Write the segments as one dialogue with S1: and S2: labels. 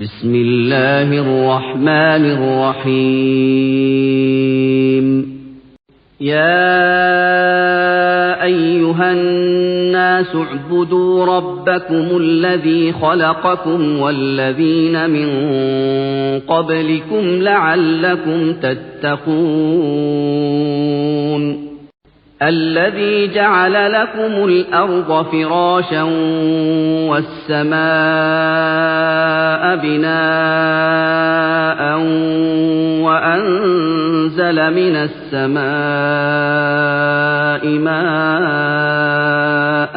S1: بسم الله الرحمن الرحيم يا أيها الناس اعبدوا ربكم الذي خلقكم والذين من قبلكم لعلكم تتقون الذي جعل لكم الأرض فراشا والسماء بناء وأنزل من السماء ماء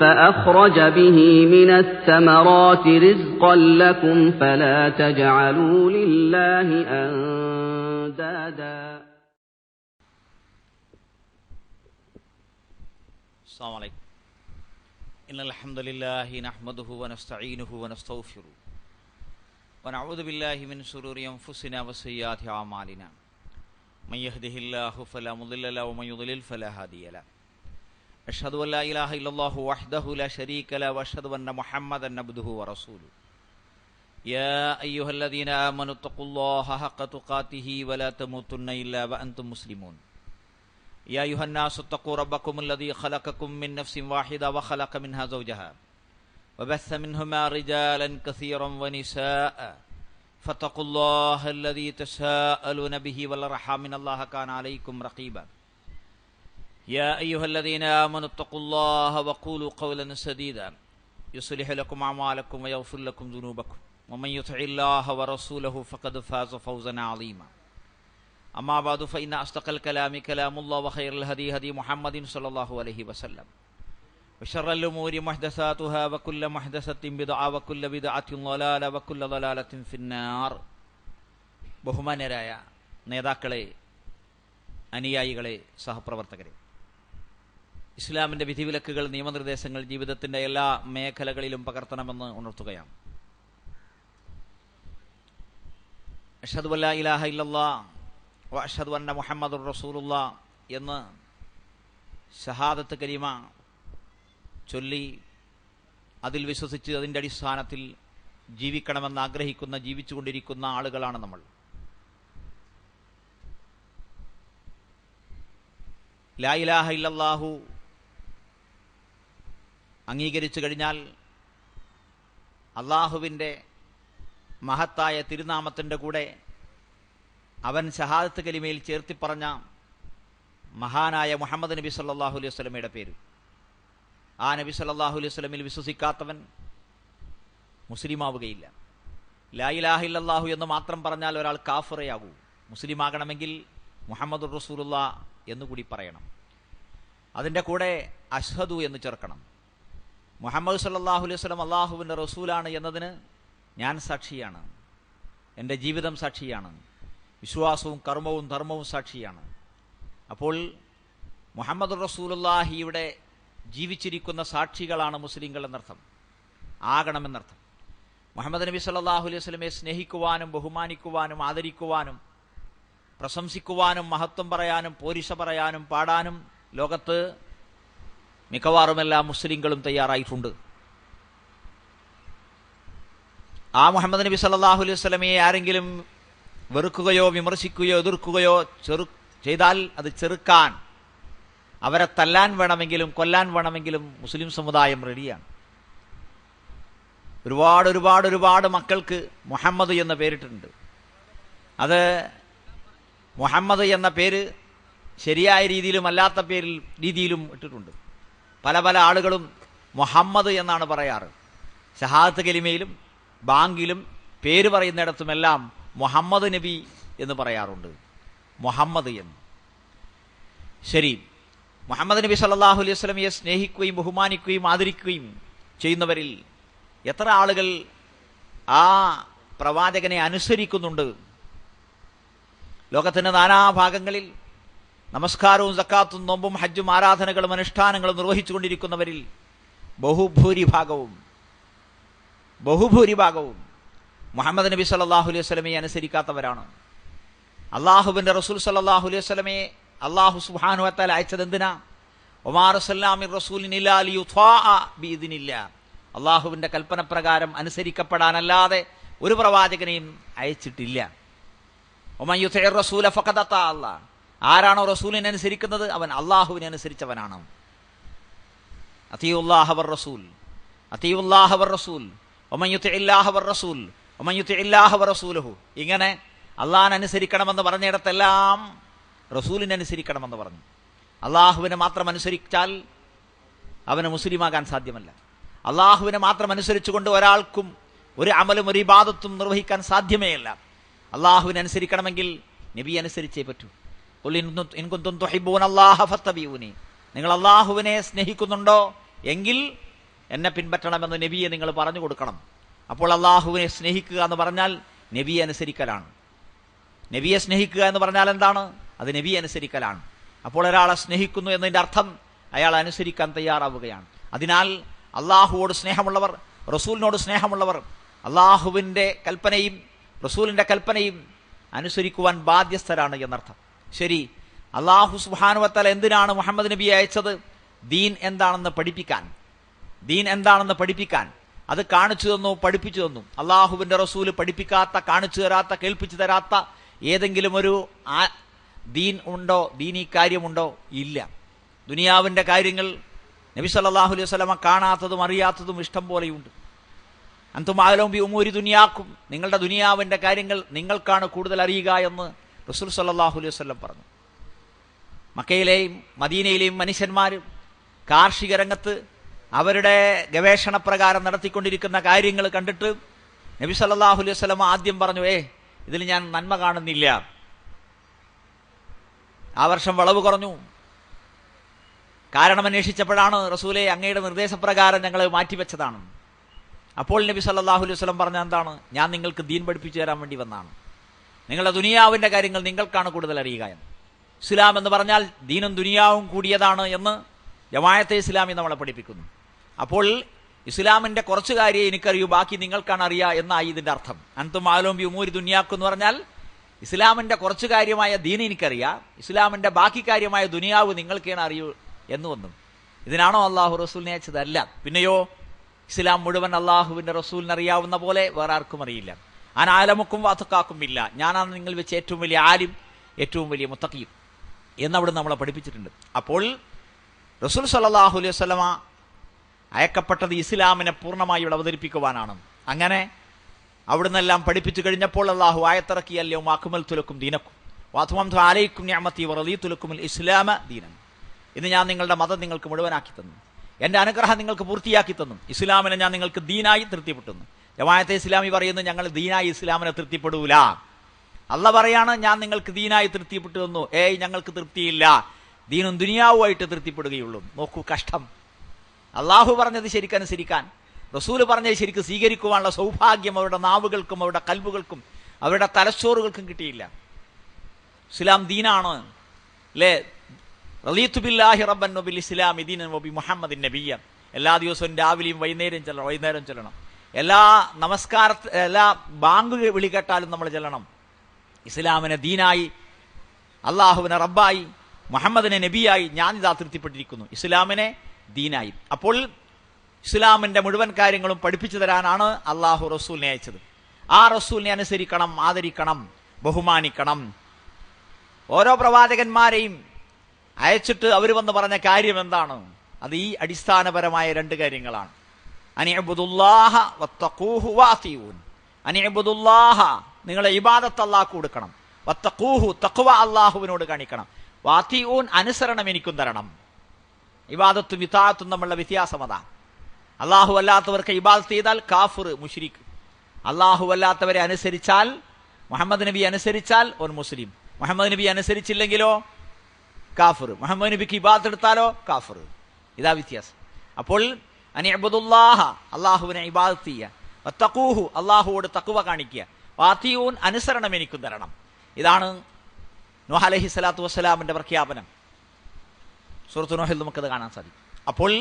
S1: فأخرج به من الثمرات رزقا لكم فلا تجعلوا لله أندادا.
S2: السلام عليكم. إن الحمد لله نحمده ونستعينه ونستغفره ونعوذ بالله من شرور أنفسنا وسيئات أعمالنا من يهده الله فلا مضل له ومن يضلل فلا هادي له. أشهد أن لا إله إلا الله وحده لا شريك له وأشهد أن محمدا عبده ورسوله. يا أيها الذين آمنوا اتقوا الله حق تقاته ولا تموتن إلا وأنتم مسلمون. يا أيها الناس اتقوا ربكم الذي خلقكم من نفس واحدة وخلق منها زوجها وبث منهما رجالا كثيرا ونساء فاتقوا الله الذي تساءلون به والأرحام إن الله كان عليكم رقيبا. يا أيها الذين آمنوا اتقوا الله وقولوا قولا سديدا يصلح لكم أعمالكم ويغفر لكم ذنوبكم ومن يطع الله ورسوله فقد فاز فوزا عظيما. أما بعد فإن أصدق الكلام كلام الله وخير الهدي هدي محمد صلى الله عليه وسلم وشر الأمور محدثاتها وكل محدثة بدعة وكل بدعة ضلالة وكل ضلالة في النار. ബഹുമാന്യരായ നേതാക്കളെ, അനുയായികളെ, സഹപ്രവർത്തകരെ, ഇസ്ലാമിൻ്റെ വിധിവിലക്കുകൾ, നിയമനിർദ്ദേശങ്ങൾ ജീവിതത്തിൻ്റെ എല്ലാ മേഖലകളിലും പകർത്തണമെന്ന് ഉണർത്തുകയാണ്. അഷ്ഹദു അല്ലാ ഇലാഹ ഇല്ലല്ലാഹ് വ അഷ്ഹദു അന്ന മുഹമ്മദുർ റസൂലുള്ളാഹ് എന്ന് ഷഹാദത്ത് കലിമ ചൊല്ലി അതിൽ വിശ്വസിച്ച് അതിൻ്റെ അടിസ്ഥാനത്തിൽ ജീവിക്കണമെന്ന് ആഗ്രഹിക്കുന്ന, ജീവിച്ചുകൊണ്ടിരിക്കുന്ന ആളുകളാണ് നമ്മൾ. ലാ ഇലാഹ ഇല്ലല്ലാഹു അംഗീകരിച്ചു കഴിഞ്ഞാൽ അള്ളാഹുവിൻ്റെ മഹത്തായ തിരുനാമത്തിൻ്റെ കൂടെ അവൻ ഷഹാദത്ത് കലിമയിൽ ചേർത്തി പറഞ്ഞ മഹാനായ മുഹമ്മദ് നബി സല്ലല്ലാഹു അലൈഹി വസല്ലമയുടെ പേര്, ആ നബി സല്ലല്ലാഹു അലൈഹി വസല്ലമയിൽ വിശ്വസിക്കാത്തവൻ മുസ്ലിമാവുകയില്ല. ലാ ഇലാഹ ഇല്ലല്ലാഹു എന്ന് മാത്രം പറഞ്ഞാൽ ഒരാൾ കാഫിറയാകൂ. മുസ്ലിമാകണമെങ്കിൽ മുഹമ്മദുർ റസൂലുള്ളാഹ് എന്നുകൂടി പറയണം. അതിൻ്റെ കൂടെ അഷ്ഹദു എന്ന് ചേർക്കണം. മുഹമ്മദ് സല്ലല്ലാഹു അലൈഹി വസല്ലം അള്ളാഹുവിൻ്റെ റസൂലാണ് എന്നതിന് ഞാൻ സാക്ഷിയാണ്, എൻ്റെ ജീവിതം സാക്ഷിയാണ്, വിശ്വാസവും കർമ്മവും ധർമ്മവും സാക്ഷിയാണ്. അപ്പോൾ മുഹമ്മദ് റസൂലുള്ളാഹിയുടെ ജീവിച്ചിരിക്കുന്ന സാക്ഷികളാണ് മുസ്ലിങ്ങൾ എന്നർത്ഥം, ആകണമെന്നർത്ഥം. മുഹമ്മദ് നബി സല്ലല്ലാഹു അലൈഹി വസല്ലമയെ സ്നേഹിക്കുവാനും ബഹുമാനിക്കുവാനും ആദരിക്കുവാനും പ്രശംസിക്കുവാനും മഹത്വം പറയാനും പോരിശ പറയാനും പാടാനും ലോകത്ത് മിക്കവാറും എല്ലാ മുസ്ലിങ്ങളും തയ്യാറായിട്ടുണ്ട്. ആ മുഹമ്മദ് നബി സല്ലല്ലാഹു അലൈഹി വസല്ലമയെ ആരെങ്കിലും വെറുക്കുകയോ വിമർശിക്കുകയോ എതിർക്കുകയോ ചെയ്താൽ അത് ചെറുക്കാൻ, അവരെ തല്ലാൻ വേണമെങ്കിലും കൊല്ലാൻ വേണമെങ്കിലും മുസ്ലിം സമുദായം റെഡിയാണ്. ഒരുപാട് ഒരുപാട് ഒരുപാട് മക്കൾക്ക് മുഹമ്മദ് എന്ന പേരിട്ടിട്ടുണ്ട്. അത് മുഹമ്മദ് എന്ന പേര് ശരിയായ രീതിയിലും അല്ലാത്ത രീതിയിലും ഇട്ടിട്ടുണ്ട്. പല പല ആളുകളും മുഹമ്മദ് എന്നാണ് പറയാറ്. ഷഹാദത്ത് കലിമയിലും ബാങ്കിലും പേര് പറയുന്നിടത്തുമെല്ലാം മുഹമ്മദ് നബി എന്ന് പറയാറുണ്ട്, മുഹമ്മദ് എന്ന്. ശരി, മുഹമ്മദ് നബി സല്ലല്ലാഹു അലൈഹി വസല്ലമയെ സ്നേഹിക്കുകയും ബഹുമാനിക്കുകയും ആദരിക്കുകയും ചെയ്യുന്നവരിൽ എത്ര ആളുകൾ ആ പ്രവാചകനെ അനുസരിക്കുന്നുണ്ട്? ലോകത്തിൻ്റെ നാനാഭാഗങ്ങളിൽ നമസ്കാരവും സക്കാത്തും നോമ്പും ഹജ്ജും ആരാധനകളും അനുഷ്ഠാനങ്ങളും നിർവഹിച്ചുകൊണ്ടിരിക്കുന്നവരിൽ ബഹുഭൂരിഭാഗവും മുഹമ്മദ് നബി സല്ലല്ലാഹു അലൈഹി വസല്ലമയെ അനുസരിക്കാത്തവരാണ്. അള്ളാഹുവിൻ്റെ റസൂൽ സല്ലല്ലാഹു അലൈഹി വസല്ലമയെ അല്ലാഹു സുബ്ഹാനഹു വ തആല അയച്ചത് എന്തിനാ? വമാ അർസൽനാ മിർ റസൂലിൻ ഇല്ലാ ലിയുത്വാഅ ബിഇദ്നില്ലാഹ്. അല്ലാഹുവിന്റെ കൽപ്പന പ്രകാരം അനുസരിക്കപ്പെടാനല്ലാതെ ഒരു പ്രവാചകനെയും അയച്ചിട്ടില്ല. വമൻ യുതിഇർ റസൂല ഫഖദ് അതാ അല്ലാഹ്. ആരാണോ റസൂലിനെ അനുസരിക്കുന്നത് അവൻ അല്ലാഹുവിനെ അനുസരിച്ചവനാണ്. അത്തിയുല്ലാഹ വർ റസൂൽ, അത്തിയുല്ലാഹ വർ റസൂൽ, വമൻ യുതിഇല്ലാഹ വർ റസൂൽ, വമൻ യുതിഇല്ലാഹ വ റസൂലഹു. ഇങ്ങനെ അല്ലാഹുവിനെ അനുസരിക്കണമെന്ന് പറഞ്ഞിടത്തെല്ലാം റസൂലിനെ അനുസരിക്കണമെന്ന് പറഞ്ഞു. അള്ളാഹുവിനെ മാത്രം അനുസരിച്ചാൽ അവന് മുസ്ലിമാകാൻ സാധ്യമല്ല. അള്ളാഹുവിനെ മാത്രം അനുസരിച്ചുകൊണ്ട് ഒരാൾക്കും ഒരു അമലും ഒരു ഇബാദത്തും നിർവഹിക്കാൻ സാധ്യമേ അല്ല. അള്ളാഹുവിനെ അനുസരിക്കണമെങ്കിൽ നബി അനുസരിച്ചേ പറ്റൂ. ഖുൽ ഇൻ കുൻതും തുഹിബ്ബൂനല്ലാഹ ഫത്തബിഊനി. നിങ്ങൾ അള്ളാഹുവിനെ സ്നേഹിക്കുന്നുണ്ടോ എങ്കിൽ എന്നെ പിൻപറ്റണമെന്ന് നബിയെ നിങ്ങൾ പറഞ്ഞു കൊടുക്കണം. അപ്പോൾ അള്ളാഹുവിനെ സ്നേഹിക്കുക എന്ന് പറഞ്ഞാൽ നബിയെ അനുസരിക്കലാണ്. നബിയെ സ്നേഹിക്കുക എന്ന് പറഞ്ഞാൽ എന്താണ്? അത് നബിയെ അനുസരിക്കലാണ്. അപ്പോൾ ഒരാളെ സ്നേഹിക്കുന്നു എന്നതിൻ്റെ അർത്ഥം അയാൾ അനുസരിക്കാൻ തയ്യാറാവുകയാണ്. അതിനാൽ അള്ളാഹുവോട് സ്നേഹമുള്ളവർ, റസൂലിനോട് സ്നേഹമുള്ളവർ അള്ളാഹുവിൻ്റെ കൽപ്പനയും റസൂലിൻ്റെ കൽപ്പനയും അനുസരിക്കുവാൻ ബാധ്യസ്ഥരാണ് എന്നർത്ഥം. ശരി, അള്ളാഹു സുബ്ഹാനഹു വ തആല എന്തിനാണ് മുഹമ്മദ് നബിയെ അയച്ചത്? ദീൻ എന്താണെന്ന് പഠിപ്പിക്കാൻ. ദീൻ എന്താണെന്ന് പഠിപ്പിക്കാൻ. അത് കാണിച്ചു തന്നു, പഠിപ്പിച്ചു തന്നു. അള്ളാഹുവിൻ്റെ റസൂല് പഠിപ്പിക്കാത്ത, കാണിച്ചു തരാത്ത, കേൾപ്പിച്ചു തരാത്ത ഏതെങ്കിലും ഒരു ദീൻ ഉണ്ടോ? ദീനീ കാര്യമുണ്ടോ? ഇല്ല. ദുനിയാവിൻ്റെ കാര്യങ്ങൾ നബി സല്ലല്ലാഹു അലൈഹി വസല്ലമ കാണാത്തതും അറിയാത്തതും ഇഷ്ടം പോലെയുണ്ട്. അൻതും അഅലമു ബി ഉമൂരി ദുനിയാക്കും. നിങ്ങളുടെ ദുനിയാവിൻ്റെ കാര്യങ്ങൾ നിങ്ങൾക്കാണ് കൂടുതൽ അറിയുക എന്ന് റസൂൽ സല്ലല്ലാഹു അലൈഹി വസല്ലം പറഞ്ഞു. മക്കയിലെയും മദീനയിലെയും മനുഷ്യന്മാർ കാർഷിക രംഗത്ത് അവരുടെ ഗവേഷണ പ്രകാരം നടത്തിക്കൊണ്ടിരിക്കുന്ന കാര്യങ്ങൾ കണ്ടിട്ട് നബി സല്ലല്ലാഹു അലൈഹി വസല്ലം ആദ്യം പറഞ്ഞു, ഇതിൽ ഞാൻ നന്മ കാണുന്നില്ല. ആ വർഷം വിളവ് കുറഞ്ഞു. കാരണം അന്വേഷിച്ചപ്പോഴാണ് റസൂലെ അങ്ങയുടെ നിർദ്ദേശപ്രകാരം ഞങ്ങൾ മാറ്റിവെച്ചതാണ്. അപ്പോൾ നബി സല്ലല്ലാഹു അലൈഹി വസല്ലം പറഞ്ഞ എന്താണ്? ഞാൻ നിങ്ങൾക്ക് ദീൻ പഠിപ്പിച്ചു തരാൻ വേണ്ടി വന്നാണ്. നിങ്ങളുടെ ദുനിയാവിൻ്റെ കാര്യങ്ങൾ നിങ്ങൾക്കാണ് കൂടുതൽ അറിയുക എന്ന്. ഇസ്ലാം എന്ന് പറഞ്ഞാൽ ദീനും ദുനിയാവും കൂടിയതാണ് എന്ന് ജമാഅത്തെ ഇസ്ലാമി നമ്മളെ പഠിപ്പിക്കുന്നു. അപ്പോൾ ഇസ്ലാമിൻ്റെ കുറച്ച് കാര്യം എനിക്കറിയൂ, ബാക്കി നിങ്ങൾക്കാണ് അറിയുക എന്നായി ഇതിൻ്റെ അർത്ഥം. അൻതും അഅലമു ബി ഉമൂരി ദുനിയാക്കും എന്ന് പറഞ്ഞാൽ ഇസ്ലാമിൻ്റെ കുറച്ച് കാര്യമായ ദീൻ എനിക്കറിയാം, ഇസ്ലാമിൻ്റെ ബാക്കി കാര്യമായ ദുനിയാവ് നിങ്ങൾക്കാണ് അറിയൂ എന്ന് വന്നു. ഇതിനാണോ അള്ളാഹു റസൂലിനെ അയച്ചത്? അല്ല. പിന്നെയോ ഇസ്ലാം മുഴുവൻ അള്ളാഹുവിൻ്റെ റസൂലിനെ അറിയാവുന്ന പോലെ വേറെ ആർക്കും അറിയില്ല. അനാലമുക്കും വാത്തുക്കാക്കും ഇല്ല. ഞാനാണ് നിങ്ങൾ വെച്ച് ഏറ്റവും വലിയ ആലിം, ഏറ്റവും വലിയ മുത്തഖീം എന്നവിടെ നമ്മളെ പഠിപ്പിച്ചിട്ടുണ്ട്. അപ്പോൾ റസൂൽ സല്ലല്ലാഹു അലൈഹി വസല്ലമ അയക്കപ്പെട്ടത് ഇസ്ലാമിനെ പൂർണ്ണമായി ഇവിടെ അവതരിപ്പിക്കുവാനാണ്. അങ്ങനെ അവിടുന്നെല്ലാം പഠിപ്പിച്ചു കഴിഞ്ഞപ്പോൾ അള്ളാഹു ആയത്തിറക്കി, അൽയൗമ അക്മൽതു ലക്കും ദീനക്കും വഅത്മംതു അലൈക്കും നിഅമതി വറദീതു ലക്കുമുൽ ഇസ്ലാമ ദീനൻ. ഇന്ന് ഞാൻ നിങ്ങളുടെ മതം നിങ്ങൾക്ക് മുഴുവനാക്കി തന്നു, എൻ്റെ അനുഗ്രഹം നിങ്ങൾക്ക് പൂർത്തിയാക്കി തന്നു, ഇസ്ലാമിനെ ഞാൻ നിങ്ങൾക്ക് ദീനായി തൃപ്തിപ്പെട്ടു. ജമാഅത്തെ ഇസ്ലാമി പറയുന്നു ഞങ്ങൾ ദീനായി ഇസ്ലാമിനെ തൃപ്തിപ്പെടൂല. അള്ള പറയാണ് ഞാൻ നിങ്ങൾക്ക് ദീനായി തൃപ്തിപ്പെട്ടു തന്നു. ഞങ്ങൾക്ക് തൃപ്തിയില്ല, ദീനും ദുനിയാവുമായിട്ട് തൃപ്തിപ്പെടുകയുള്ളൂ. നോക്കൂ കഷ്ടം. അള്ളാഹു പറഞ്ഞത് ശരിക്കനുസരിക്കാൻ, റസൂല് പറഞ്ഞത് ശരിക്ക് സ്വീകരിക്കുവാനുള്ള സൗഭാഗ്യം അവരുടെ നാവുകൾക്കും അവരുടെ കൽബുകൾക്കും അവരുടെ തലച്ചോറുകൾക്കും കിട്ടിയില്ല. ഇസ്ലാം ദീനാണ് അല്ലേ? റളീതു ബില്ലാഹി റബ്ബൻ വബിൽ ഇസ്ലാമി ദീനൻ വബി മുഹമ്മദിൻ നബിയ്യൻ. എല്ലാ ദിവസവും രാവിലെയും വൈകുന്നേരം ചെല്ലണം. എല്ലാ ബാങ്ക് വിളി കേട്ടാലും നമ്മൾ ചെല്ലണം. ഇസ്ലാമിനെ ദീനായി, അള്ളാഹുവിനെ റബ്ബായി, മുഹമ്മദിനെ നബിയായി ഞാനിതാ തൃപ്തിപ്പെട്ടിരിക്കുന്നു. ഇസ്ലാമിനെ ദീനായി. അപ്പോൾ ഇസ്ലാമിൻ്റെ മുഴുവൻ കാര്യങ്ങളും പഠിപ്പിച്ചു തരാനാണ് അള്ളാഹു റസൂലിനെ അയച്ചത്. ആ റസൂലിനെ അനുസരിക്കണം, ആദരിക്കണം, ബഹുമാനിക്കണം. ഓരോ പ്രവാചകന്മാരെയും അയച്ചിട്ട് അവർ വന്ന് പറഞ്ഞ കാര്യം എന്താണ്? അത് ഈ അടിസ്ഥാനപരമായ രണ്ട് കാര്യങ്ങളാണ്. അനിഅ്ബുദുല്ലാഹ വത്തഖൂഹു വഅതിഊൻ. അനിഅ്ബുദുല്ലാഹ, നിങ്ങളെ ഇബാദത്ത് അല്ലാഹു കൊടുക്കണം. വത്തഖൂഹു, തഖ്വ അല്ലാഹുവിനോട് കാണിക്കണം. വഅതിഊൻ, അനുസരണം എനിക്കും തരണം. ഇബാദത്തും ഇതാഅത്തും തമ്മിലുള്ള വ്യത്യാസം അതാണ്. അള്ളാഹു അല്ലാത്തവർക്ക് ഇബാദത്ത് ചെയ്താൽ കാഫിർ, മുശ്രിക്. അള്ളാഹു അല്ലാത്തവരെ അനുസരിച്ചാൽ, മുഹമ്മദ് നബി അനുസരിച്ചാൽ ഒരു മുസ്ലിം. മുഹമ്മദ് നബി അനുസരിച്ചില്ലെങ്കിലോ കാഫിർ. മുഹമ്മദ് നബിക്ക് ഇബാദത്ത് എടുത്താലോ കാഫിർ. ഇതാ വ്യത്യാസം. അപ്പോൾ അനിഅ്ബുദുല്ലാഹ, അള്ളാഹുവിനെ ഇബാദത്ത് ചെയ്യുക. വത്തഖൂഹു, അള്ളാഹുവോട് തഖ്വ കാണിക്കുക. വഅതിഊൻ, അനുസരണം എനിക്കും തരണം. ഇതാണ് നൂഹ് അലൈഹി സ്വലാത്തു വസ്സലാമിന്റെ പ്രഖ്യാപനം. സൂറത്ത് നൂഹിൽ നമുക്കത് കാണാൻ സാധിക്കും. അപ്പോൾ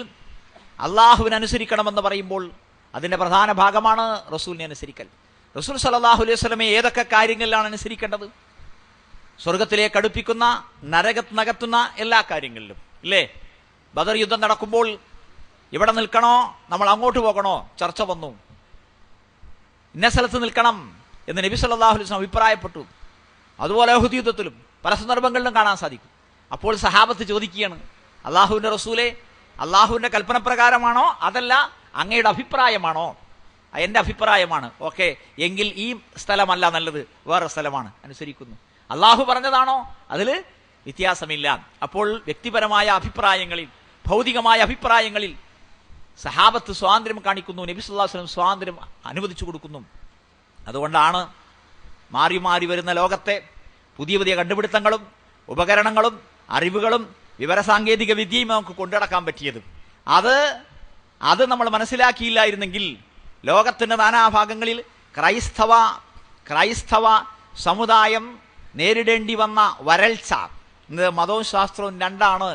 S2: അള്ളാഹുവിനെ അനുസരിക്കണമെന്ന് പറയുമ്പോൾ അതിന്റെ പ്രധാന ഭാഗമാണ് റസൂലിനെ അനുസരിക്കൽ. റസൂൽ സല്ലല്ലാഹു അലൈഹി വസല്ലമയെ ഏതൊക്കെ കാര്യങ്ങളിലാണ് അനുസരിക്കേണ്ടത്? സ്വർഗത്തിലേക്ക് അടുപ്പിക്കുന്ന, നരകത്തിനകത്തുന്ന എല്ലാ കാര്യങ്ങളിലും. ഇല്ലേ? ബദർ യുദ്ധം നടക്കുമ്പോൾ ഇവിടെ നിൽക്കണോ, നമ്മൾ അങ്ങോട്ട് പോകണോ, ചർച്ച വന്നു. ഇന്ന സ്ഥലത്ത് നിൽക്കണം എന്ന് നബി സല്ലല്ലാഹു അലൈഹി വസല്ലം അഭിപ്രായപ്പെട്ടു. അതുപോലെ ഉഹദ് യുദ്ധത്തിലും പല സന്ദർഭങ്ങളിലും കാണാൻ സാധിക്കും. അപ്പോൾ സഹാബത്ത് ചോദിക്കുകയാണ്, അള്ളാഹുവിന്റെ റസൂലെ, അള്ളാഹുവിന്റെ കൽപ്പന പ്രകാരമാണോ അതല്ല അങ്ങയുടെ അഭിപ്രായമാണോ? എൻ്റെ അഭിപ്രായമാണ്. ഓക്കെ, എങ്കിൽ ഈ സ്ഥലമല്ല നല്ലത്, വേറെ സ്ഥലമാണ്, അനുസരിക്കുന്നു. അള്ളാഹു പറഞ്ഞതാണോ, അതിൽ വ്യത്യാസമില്ല. അപ്പോൾ വ്യക്തിപരമായ അഭിപ്രായങ്ങളിൽ, ഭൗതികമായ അഭിപ്രായങ്ങളിൽ സഹാബത്ത് സ്വാതന്ത്ര്യം കാണിക്കുന്നു. നബി സല്ലല്ലാഹു അലൈഹി വസല്ലം സ്വാതന്ത്ര്യം അനുവദിച്ചു കൊടുക്കുന്നു. അതുകൊണ്ടാണ് മാറി മാറി വരുന്ന ലോകത്തെ പുതിയ പുതിയ കണ്ടുപിടുത്തങ്ങളും ഉപകരണങ്ങളും അറിവുകളും വിവരസാങ്കേതിക വിദ്യയും നമുക്ക് കൊണ്ടുനടക്കാൻ പറ്റിയത്. അത് നമ്മൾ മനസ്സിലാക്കിയില്ലായിരുന്നെങ്കിൽ ലോകത്തിന്റെ നാനാഭാഗങ്ങളിൽ ക്രൈസ്തവ സമുദായം നേരിടേണ്ടി വന്ന വരൾച്ച, ഇന്ന് മതവും ശാസ്ത്രവും രണ്ടാണ്,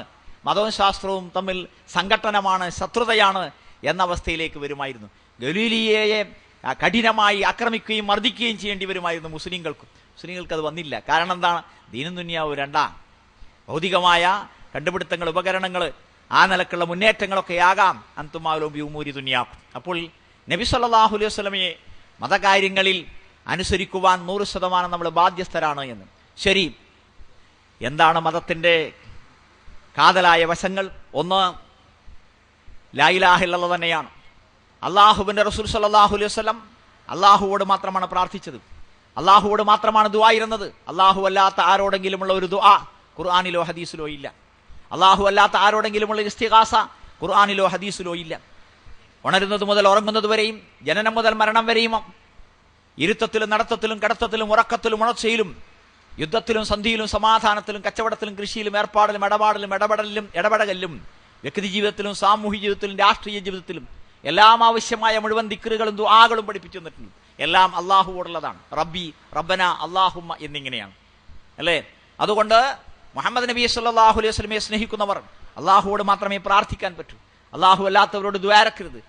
S2: മതവും ശാസ്ത്രവും തമ്മിൽ സംഘട്ടനമാണ്, ശത്രുതയാണ് എന്ന അവസ്ഥയിലേക്ക് വരുമായിരുന്നു. ഗലീലിയയെ കഠിനമായി ആക്രമിക്കുകയും മർദ്ദിക്കുകയും ചെയ്യേണ്ടി വരുമായിരുന്നു മുസ്ലിങ്ങൾക്ക് അത് വന്നില്ല. കാരണം എന്താണ്? ദീനും ദുനിയാവും രണ്ടാണ്. ഭൗതികമായ കണ്ടുപിടുത്തങ്ങൾ, ഉപകരണങ്ങൾ, ആ നിലക്കുള്ള മുന്നേറ്റങ്ങളൊക്കെ ആകാം. അന്തുമാലും ബ്യൂമൂരി ദുനിയാക്കും. അപ്പോൾ നബി സല്ലല്ലാഹു അലൈഹി വസല്ലമയെ മതകാര്യങ്ങളിൽ അനുസരിക്കുവാൻ 100% നമ്മൾ ബാധ്യസ്ഥരാണ് എന്ന്. ശരി, എന്താണ് മതത്തിന്റെ കാതലായ വശങ്ങൾ? ഒന്ന്, ലാ ഇലാഹ ഇല്ലല്ലാഹ് തന്നെയാണ്. അള്ളാഹുവിന്റെ റസൂൽ സല്ലല്ലാഹു അലൈഹി വസല്ലം അള്ളാഹുവോട് മാത്രമാണ് പ്രാർത്ഥിച്ചത്, അള്ളാഹുവോട് മാത്രമാണ് ദുആ ഇരുന്നത്. അള്ളാഹു അല്ലാത്ത ആരോടെങ്കിലുമുള്ള ഒരു ദുആ ഖുർആനിലോ ഹദീസിലോ ഇല്ല. അള്ളാഹു അല്ലാത്ത ആരോടെങ്കിലുമുള്ള ഇസ്തിഗാസ ഖുർആനിലോ ഹദീസിലോ ഇല്ല. ഉണരുന്നത് മുതൽ ഉറങ്ങുന്നത് വരെയും, ജനനം മുതൽ മരണം വരെയും, ഇരുത്തത്തിലും നടത്തത്തിലും കിടത്തത്തിലും ഉറക്കത്തിലും ഉണർച്ചയിലും, യുദ്ധത്തിലും സന്ധിയിലും സമാധാനത്തിലും കച്ചവടത്തിലും കൃഷിയിലും ഏർപ്പാടിലും ഇടപെടലിലും വ്യക്തി ജീവിതത്തിലും സാമൂഹിക ജീവിതത്തിലും രാഷ്ട്രീയ ജീവിതത്തിലും എല്ലാം ആവശ്യമായ മുഴുവൻ ദിക്റുകളും ദുആകളും പഠിപ്പിച്ചു തന്നിട്ടുണ്ട്. എല്ലാം അള്ളാഹുവോടുള്ളതാണ്. റബ്ബി, റബ്ബന, അല്ലാഹുമ്മ എന്നിങ്ങനെയാണ്, അല്ലേ? അതുകൊണ്ട് മുഹമ്മദ് നബി സല്ലല്ലാഹു അലൈഹി വസല്ലമയെ സ്നേഹിക്കുന്നവർ അള്ളാഹുവോട് മാത്രമേ പ്രാർത്ഥിക്കാൻ പറ്റൂ. അള്ളാഹു അല്ലാത്തവരോട് ദ്വാരക്കരുത്,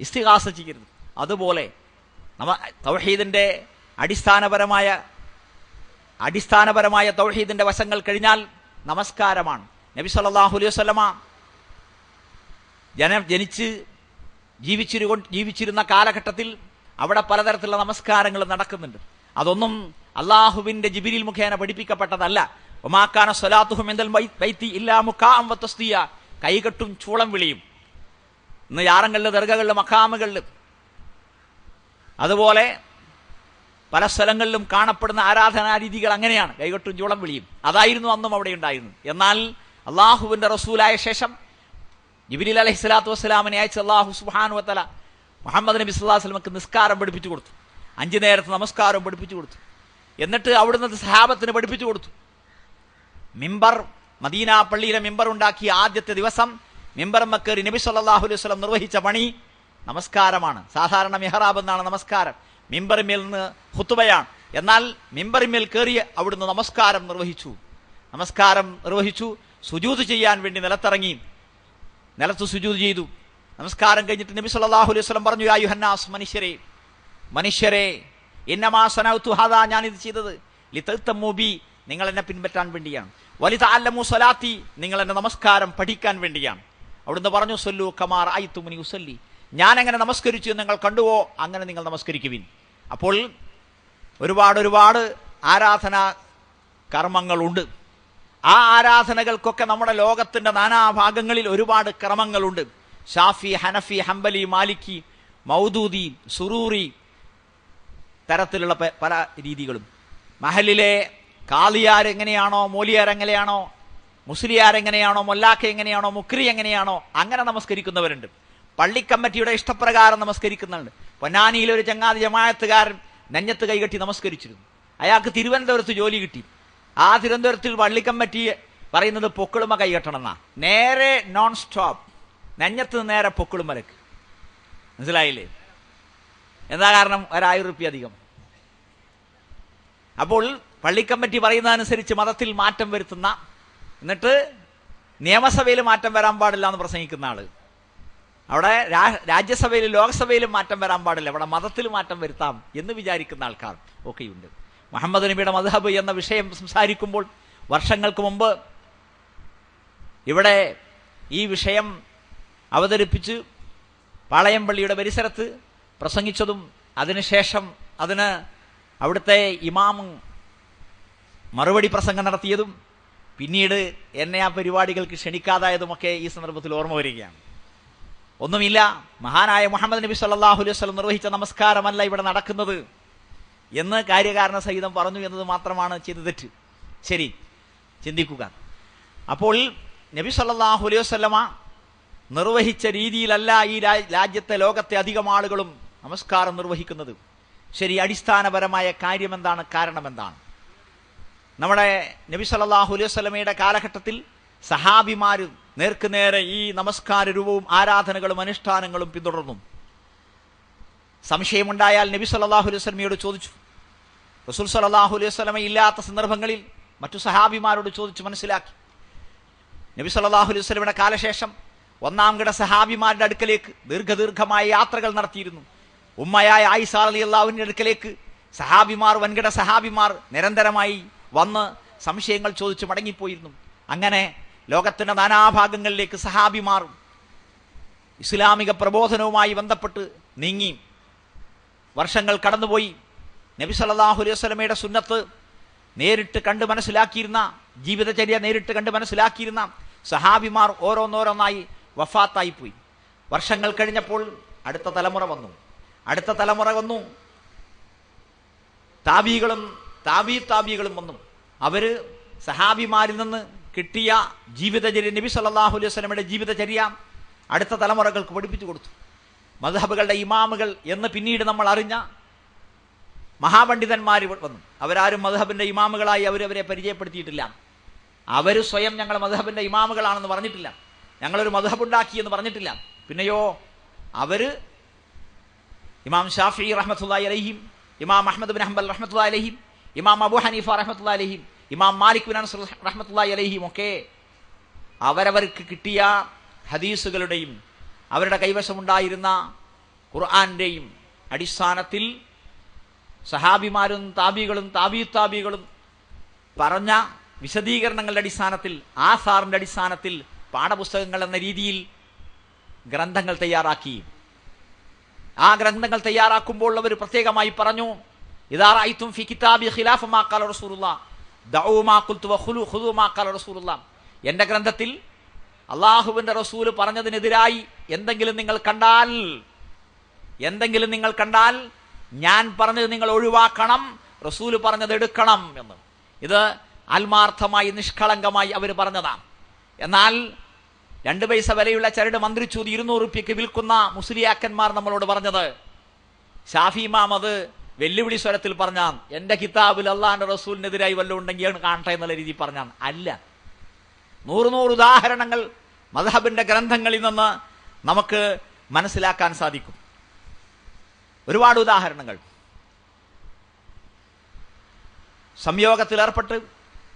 S2: ഇസ്തിഗാസ ചെയ്യരുത്. അതുപോലെ തൗഹീദിന്റെ അടിസ്ഥാനപരമായ തൗഹീദിന്റെ വശങ്ങൾ കഴിഞ്ഞാൽ നമസ്കാരമാണ്. നബി സല്ലല്ലാഹു അലൈഹി വസല്ലമ ജനിച്ച് ജീവിച്ചിരുന്ന കാലഘട്ടത്തിൽ അവിടെ പലതരത്തിലുള്ള നമസ്കാരങ്ങൾ നടക്കുന്നുണ്ട്. അതൊന്നും അള്ളാഹുവിന്റെ ജിബ്രീൽ മുഖേന പഠിപ്പിക്കപ്പെട്ടതല്ല. ഒമാക്കാന സ്വലാത്തുഹും ഇൻദൽ ബൈത്തി ഇല്ലാ മുഖാഅം വതസ്ദിയ, കൈകെട്ടും ചൂളം വിളിയും. ഇന്ന് യാറങ്ങളിലും ദർഗകളിലും മഖാമുകളിലും അതുപോലെ പല സ്ഥലങ്ങളിലും കാണപ്പെടുന്ന ആരാധനാ രീതികൾ അങ്ങനെയാണ്, കൈകെട്ടും ചൂളം വിളിയും. അതായിരുന്നു അന്നും അവിടെ ഉണ്ടായിരുന്നു. എന്നാൽ അള്ളാഹുവിന്റെ റസൂലായ ശേഷം ജിബ്രീൽ അലൈഹിസ്സലാത്തു വസ്സലാമിനെ അയച്ച അള്ളാഹു സുബ്ഹാനഹു വ തആല മുഹമ്മദ് നബി സല്ലല്ലാഹു അലൈഹി വസല്ലമക്ക് നിസ്കാരം പഠിപ്പിച്ചു കൊടുത്തു, 5 നേരത്തെ നമസ്കാരം പഠിപ്പിച്ചു കൊടുത്തു. എന്നിട്ട് അവിടുന്ന് സഹാബത്തിന് പഠിപ്പിച്ചു കൊടുത്തു. മിമ്പർ, മദീന പള്ളിയിലെ മിമ്പർ ഉണ്ടാക്കിയ ആദ്യത്തെ ദിവസം മിമ്പറുമ്മ കയറി നബി സല്ലല്ലാഹു അലൈഹി വസല്ലം നിർവഹിച്ച പണി നമസ്കാരമാണ്. സാധാരണ മിഹ്റാബ് എന്നാണ് നമസ്കാരം, മിമ്പറിന്മേൽ നിന്ന് ഖുതുബയാണ്. എന്നാൽ മിമ്പറിന്മേൽ കയറി അവിടുന്ന് നമസ്കാരം നിർവഹിച്ചു. സുജൂദ് ചെയ്യാൻ വേണ്ടി നിലത്തിറങ്ങി, നിലത്ത് സുജൂദ് ചെയ്തു. നമസ്കാരം കഴിഞ്ഞിട്ട് നബി സല്ലല്ലാഹു അലൈഹി വസല്ലം പറഞ്ഞു, യാ യുഹന്നാസ്, മനുഷ്യരെ ഇന്നമാ സനഉതു ഹാദാ, ഞാൻ ഇത് ചെയ്തത് ലിതഅ്തമു ബി, നിങ്ങൾ എന്നെ പിൻപറ്റാൻ വേണ്ടിയാണ്. വലിതഅല്ലമു സ്വലാത്തി, നിങ്ങൾ എന്റെ നമസ്കാരം പഠിക്കാൻ വേണ്ടിയാണ്. അവിടുന്ന് പറഞ്ഞു, സല്ലു കമാ റഅയ്തുമുനി ഉസല്ലി, ഞാൻ എങ്ങനെ നമസ്കരിച്ചു എന്ന് നിങ്ങൾ കണ്ടുവോ, അങ്ങനെ നിങ്ങൾ നമസ്കരിക്കുവിൻ. അപ്പോൾ ഒരുപാട് ആരാധനാ കർമ്മങ്ങളുണ്ട്. ആ ആരാധനകൾക്കൊക്കെ നമ്മുടെ ലോകത്തിന്റെ നാനാഭാഗങ്ങളിൽ ഒരുപാട് ക്രമങ്ങളുണ്ട്. ഷാഫി, ഹനഫി, ഹംബലി, മാലിക്കി, മൗദൂദി, സുറൂറി തരത്തിലുള്ള പല രീതികളും. മഹലിലെ കാളിയാർ എങ്ങനെയാണോ, മോലിയാർ എങ്ങനെയാണോ, മുസ്ലിയാർ എങ്ങനെയാണോ, മൊല്ലാക്ക എങ്ങനെയാണോ, മുക്രി എങ്ങനെയാണോ, അങ്ങനെ നമസ്കരിക്കുന്നവരുണ്ട്. പള്ളിക്കമ്മിറ്റിയുടെ ഇഷ്ടപ്രകാരം നമസ്കരിക്കുന്നുണ്ട്. പൊന്നാനിയിലെ ഒരു ചങ്ങാതി ജമാഅത്തുകാരൻ നെഞ്ഞത്ത് കൈകെട്ടി നമസ്കരിച്ചിരുന്നു. അയാൾക്ക് തിരുവനന്തപുരത്ത് ജോലി കിട്ടി. ആ തിരുവനന്തപുരത്തിൽ പള്ളിക്കമ്മിറ്റി പറയുന്നത് പൊക്കിളുമ കൈകെട്ടണം എന്നാ, നേരെ നോൺ സ്റ്റോപ്പ്, നെഞ്ഞത്ത് നേരെ പൊക്കിളുമലക്ക്. മനസ്സിലായില്ലേ? എന്താ കാരണം? 1000 രൂപ അധികം. അപ്പോൾ പള്ളിക്കമ്മിറ്റി പറയുന്നതനുസരിച്ച് മതത്തിൽ മാറ്റം വരുത്തുന്ന, എന്നിട്ട് നിയമസഭയിൽ മാറ്റം വരാൻ പാടില്ല എന്ന് പ്രസംഗിക്കുന്ന ആള്, അവിടെ രാജ്യസഭയിലും ലോക്സഭയിലും മാറ്റം വരാൻ പാടില്ല, അവിടെ മതത്തിൽ മാറ്റം വരുത്താം എന്ന് വിചാരിക്കുന്ന ആൾക്കാർ ഒക്കെയുണ്ട്. മുഹമ്മദ് നബിയുടെ മദ്ഹബ് എന്ന വിഷയം സംസാരിക്കുമ്പോൾ വർഷങ്ങൾക്ക് മുമ്പ് ഇവിടെ ഈ വിഷയം അവതരിപ്പിച്ച് പാളയംപള്ളിയുടെ പരിസരത്ത് പ്രസംഗിച്ചതും അതിനുശേഷം അതിന് അവിടുത്തെ ഇമാം മറുപടി പ്രസംഗം നടത്തിയതും പിന്നീട് എന്നെ ആ പരിപാടികൾക്ക് ക്ഷണിക്കാതായതുമൊക്കെ ഈ സന്ദർഭത്തിൽ ഓർമ്മ വരികയാണ്. ഒന്നുമില്ല, മഹാനായ മുഹമ്മദ് നബി സല്ലല്ലാഹു അലൈഹി വസല്ലം നിർവഹിച്ച നമസ്കാരമല്ല ഇവിടെ നടക്കുന്നത് എന്ന് കാര്യകാരണ സഹിതം പറഞ്ഞു എന്നത് മാത്രമാണ് ചെയ്ത തെറ്റ്. ശരി, ചിന്തിക്കുക. അപ്പോൾ നബി സല്ലല്ലാഹു അലൈഹി വസല്ലമ നിർവഹിച്ച രീതിയിലല്ല ഈ രാജ്യത്തെ ലോകത്തെ അധികം ആളുകളും നമസ്കാരം നിർവഹിക്കുന്നത്. ശരി, അടിസ്ഥാനപരമായ കാര്യം എന്താണ്? കാരണം എന്താണ്? നമ്മുടെ നബി സല്ലല്ലാഹു അലൈഹി വസല്ലമയുടെ കാലഘട്ടത്തിൽ സഹാബിമാർ നേർക്കുനേരെ ഈ നമസ്കാര രൂപവും ആരാധനകളും അനുഷ്ഠാനങ്ങളും പിന്തുടർന്നു. സംശയമുണ്ടായാൽ നബി സല്ലല്ലാഹു അലൈഹി വസല്ലമയോട് ചോദിച്ചു. റസൂൽ സല്ലല്ലാഹു അലൈഹി വസല്ലമ ഇല്ലാത്ത സന്ദർഭങ്ങളിൽ മറ്റു സഹാബിമാരോട് ചോദിച്ചു മനസ്സിലാക്കി. നബി സല്ലല്ലാഹു അലൈഹി വസല്ലമയുടെ കാലശേഷം ഒന്നാം കിട സഹാബിമാരുടെ അടുക്കലേക്ക് ദീർഘമായ യാത്രകൾ നടത്തിയിരുന്നു. ഉമ്മയായ ആയിഷ റളിയല്ലാഹു അൻഹയുടെ അടുക്കലേക്ക് സഹാബിമാർ, വൻകിട സഹാബിമാർ നിരന്തരമായി വന്ന് സംശയങ്ങൾ ചോദിച്ച് മടങ്ങിപ്പോയിരുന്നു. അങ്ങനെ ലോകത്തിന്റെ നാനാഭാഗങ്ങളിലേക്ക് സഹാബിമാർ ഇസ്ലാമിക പ്രബോധനവുമായി ബന്ധപ്പെട്ട് നീങ്ങി. വർഷങ്ങൾ കടന്നുപോയി. നബി സല്ലല്ലാഹു അലൈഹി വസല്ലമയുടെ സുന്നത്ത് നേരിട്ട് കണ്ട് മനസ്സിലാക്കിയിരുന്ന, ജീവിതചര്യ നേരിട്ട് കണ്ട് മനസ്സിലാക്കിയിരുന്ന സഹാബിമാർ ഓരോന്നോരോന്നായി വഫാത്തായി പോയി. വർഷങ്ങൾ കഴിഞ്ഞപ്പോൾ അടുത്ത തലമുറ വന്നു. താബീകളും താബീകളും വന്നു. അവര് സഹാബിമാരിൽ നിന്ന് കിട്ടിയ ജീവിതചര്യ, നബി സല്ലല്ലാഹു അലൈഹി വസല്ലമയുടെ ജീവിതചര്യ അടുത്ത തലമുറകൾക്ക് പഠിപ്പിച്ചു കൊടുത്തു. മദ്ഹബുകളുടെ ഇമാമുകൾ എന്ന് പിന്നീട് നമ്മൾ അറിഞ്ഞ മഹാപണ്ഡിതന്മാർ വന്നു. അവരാരും മദ്ഹബിന്റെ ഇമാമുകളായി അവരവരെ പരിചയപ്പെടുത്തിയിട്ടില്ല. അവർ സ്വയം ഞങ്ങൾ മദ്ഹബിന്റെ ഇമാമുകളാണെന്ന് പറഞ്ഞിട്ടില്ല. ഞങ്ങളൊരു മദ്ഹബ് ഉണ്ടാക്കി എന്ന് പറഞ്ഞിട്ടില്ല. പിന്നെയോ അവര് ഇമാം ഷാഫിഈ റഹ്മത്തുള്ളാഹി അലൈഹിം, ഇമാം അഹ്മദ് ബിൻ ഹംബൽ റഹ്മത്തുള്ളാഹി അലൈഹിം, ഇമാം അബൂ ഹനീഫ റഹ്മത്തുള്ളാഹി അലൈഹിം, ഇമാം മാലിക് ബിൻ അനസ് റഹ്മത്തുള്ളാഹി അലൈഹിം ഒക്കെ അവരവർക്ക് കിട്ടിയ ഹദീസുകളുടെയും അവരുടെ കൈവശമുണ്ടായിരുന്ന ഖുർആന്റെയും അടിസ്ഥാനത്തിൽ സഹാബിമാരും താബീകളും പറഞ്ഞ വിശദീകരണങ്ങളുടെ അടിസ്ഥാനത്തിൽ, ആസാറിന്റെ അടിസ്ഥാനത്തിൽ പാഠപുസ്തകങ്ങൾ എന്ന രീതിയിൽ ഗ്രന്ഥങ്ങൾ തയ്യാറാക്കി. ആ ഗ്രന്ഥങ്ങൾ തയ്യാറാക്കുമ്പോൾ അവർ പ്രത്യേകമായി പറഞ്ഞു, ഇദാ റഅയ്തും ഫി കിതാബി ഖിലാഫ മാ ഖാല റസൂലുള്ളാഹ് ദഉ മാ ഖുൽതു വഖുദു മാ ഖാല റസൂലുള്ളാഹ്. എന്റെ ഗ്രന്ഥത്തിൽ അല്ലാഹുവിന്റെ റസൂൽ പറഞ്ഞതിനെതിരായി എന്തെങ്കിലും നിങ്ങൾ കണ്ടാൽ ഞാൻ പറഞ്ഞത് നിങ്ങൾ ഒഴിവാക്കണം, റസൂൽ പറഞ്ഞത് എടുക്കണം എന്ന്. ഇത് ആത്മാർത്ഥമായി നിഷ്കളങ്കമായി അവർ പറഞ്ഞതാണ്. എന്നാൽ 2 പൈസ വിലയുള്ള ചരട് മന്ത്രിച്ചൂതി 200 രൂപയ്ക്ക് വിൽക്കുന്ന മുസ്ലിയാക്കന്മാർ നമ്മളോട് പറഞ്ഞത്, ഷാഫി ഇമാം അത് വെല്ലുവിളി സ്വരത്തിൽ പറഞ്ഞാൽ എന്റെ കിതാബിൽ അള്ളാന്റെ റസൂലിനെതിരായി വല്ലതും ഉണ്ടെങ്കിൽ കാണട്ടെ എന്നുള്ള രീതി പറഞ്ഞാൽ അല്ല. 100 ഉദാഹരണങ്ങൾ മദ്ഹബിന്റെ ഗ്രന്ഥങ്ങളിൽ നിന്ന് നമുക്ക് മനസ്സിലാക്കാൻ സാധിക്കും. ഒരുപാട് ഉദാഹരണങ്ങൾ. സംയോഗത്തിൽ ഏർപ്പെട്ട്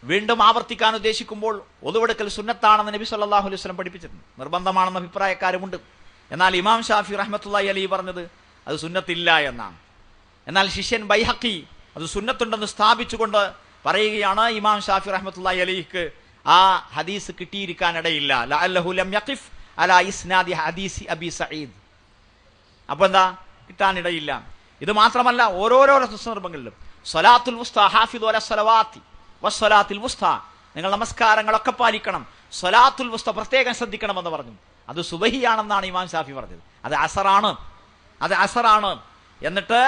S2: വീണ്ടും ആവർത്തിക്കാൻ ഉദ്ദേശിക്കുമ്പോൾ ഒതുവെടുക്കൽ സുന്നത്താണെന്ന് നബി സല്ലല്ലാഹു അലൈഹി വസല്ലം പഠിപ്പിച്ചിട്ടുണ്ട്. നിർബന്ധമാണെന്ന അഭിപ്രായക്കാരുമുണ്ട്. എന്നാൽ ഇമാം ഷാഫി റഹ്മത്തുള്ളാഹി അലൈഹി പറഞ്ഞത് അത് സുന്നത്തില്ല എന്നാണ്. എന്നാൽ ശിഷ്യൻ ബൈഹഖി അത് സുന്നത്തുണ്ടെന്ന് സ്ഥാപിച്ചുകൊണ്ട് പറയുകയാണ്, ഇമാം ഷാഫി റഹ്മത്തുള്ളാഹി അലൈഹിക്ക് ആ ഹദീസ് കിട്ടിയിരിക്കാനിടയില്ല. ലഅല്ലഹു ലം യഖിഫ് അലാ ഇസ്നാദി ഹദീസി അബി സഈദ്. അപ്പൊ എന്താ, കിട്ടാനിടയില്ല. ഇത് മാത്രമല്ല, ഓരോരോ സന്ദർഭങ്ങളിലും സ്വലാത്തുൽ വുസ്ത ഹാഫിദു അല സ്വലവാത്തി വസ്സലാത്തുൽ വുസ്ത, നിങ്ങൾ നമസ്കാരങ്ങളൊക്കെ പാലിക്കണം, സ്വലാത്തുൽ വുസ്ത പ്രത്യേകം ശ്രദ്ധിക്കണമെന്ന് പറഞ്ഞു. അത് സുബഹിയാണെന്നാണ് ഇമാം ഷാഫി പറഞ്ഞത്. അത് അസറാണ്. എന്നിട്ട്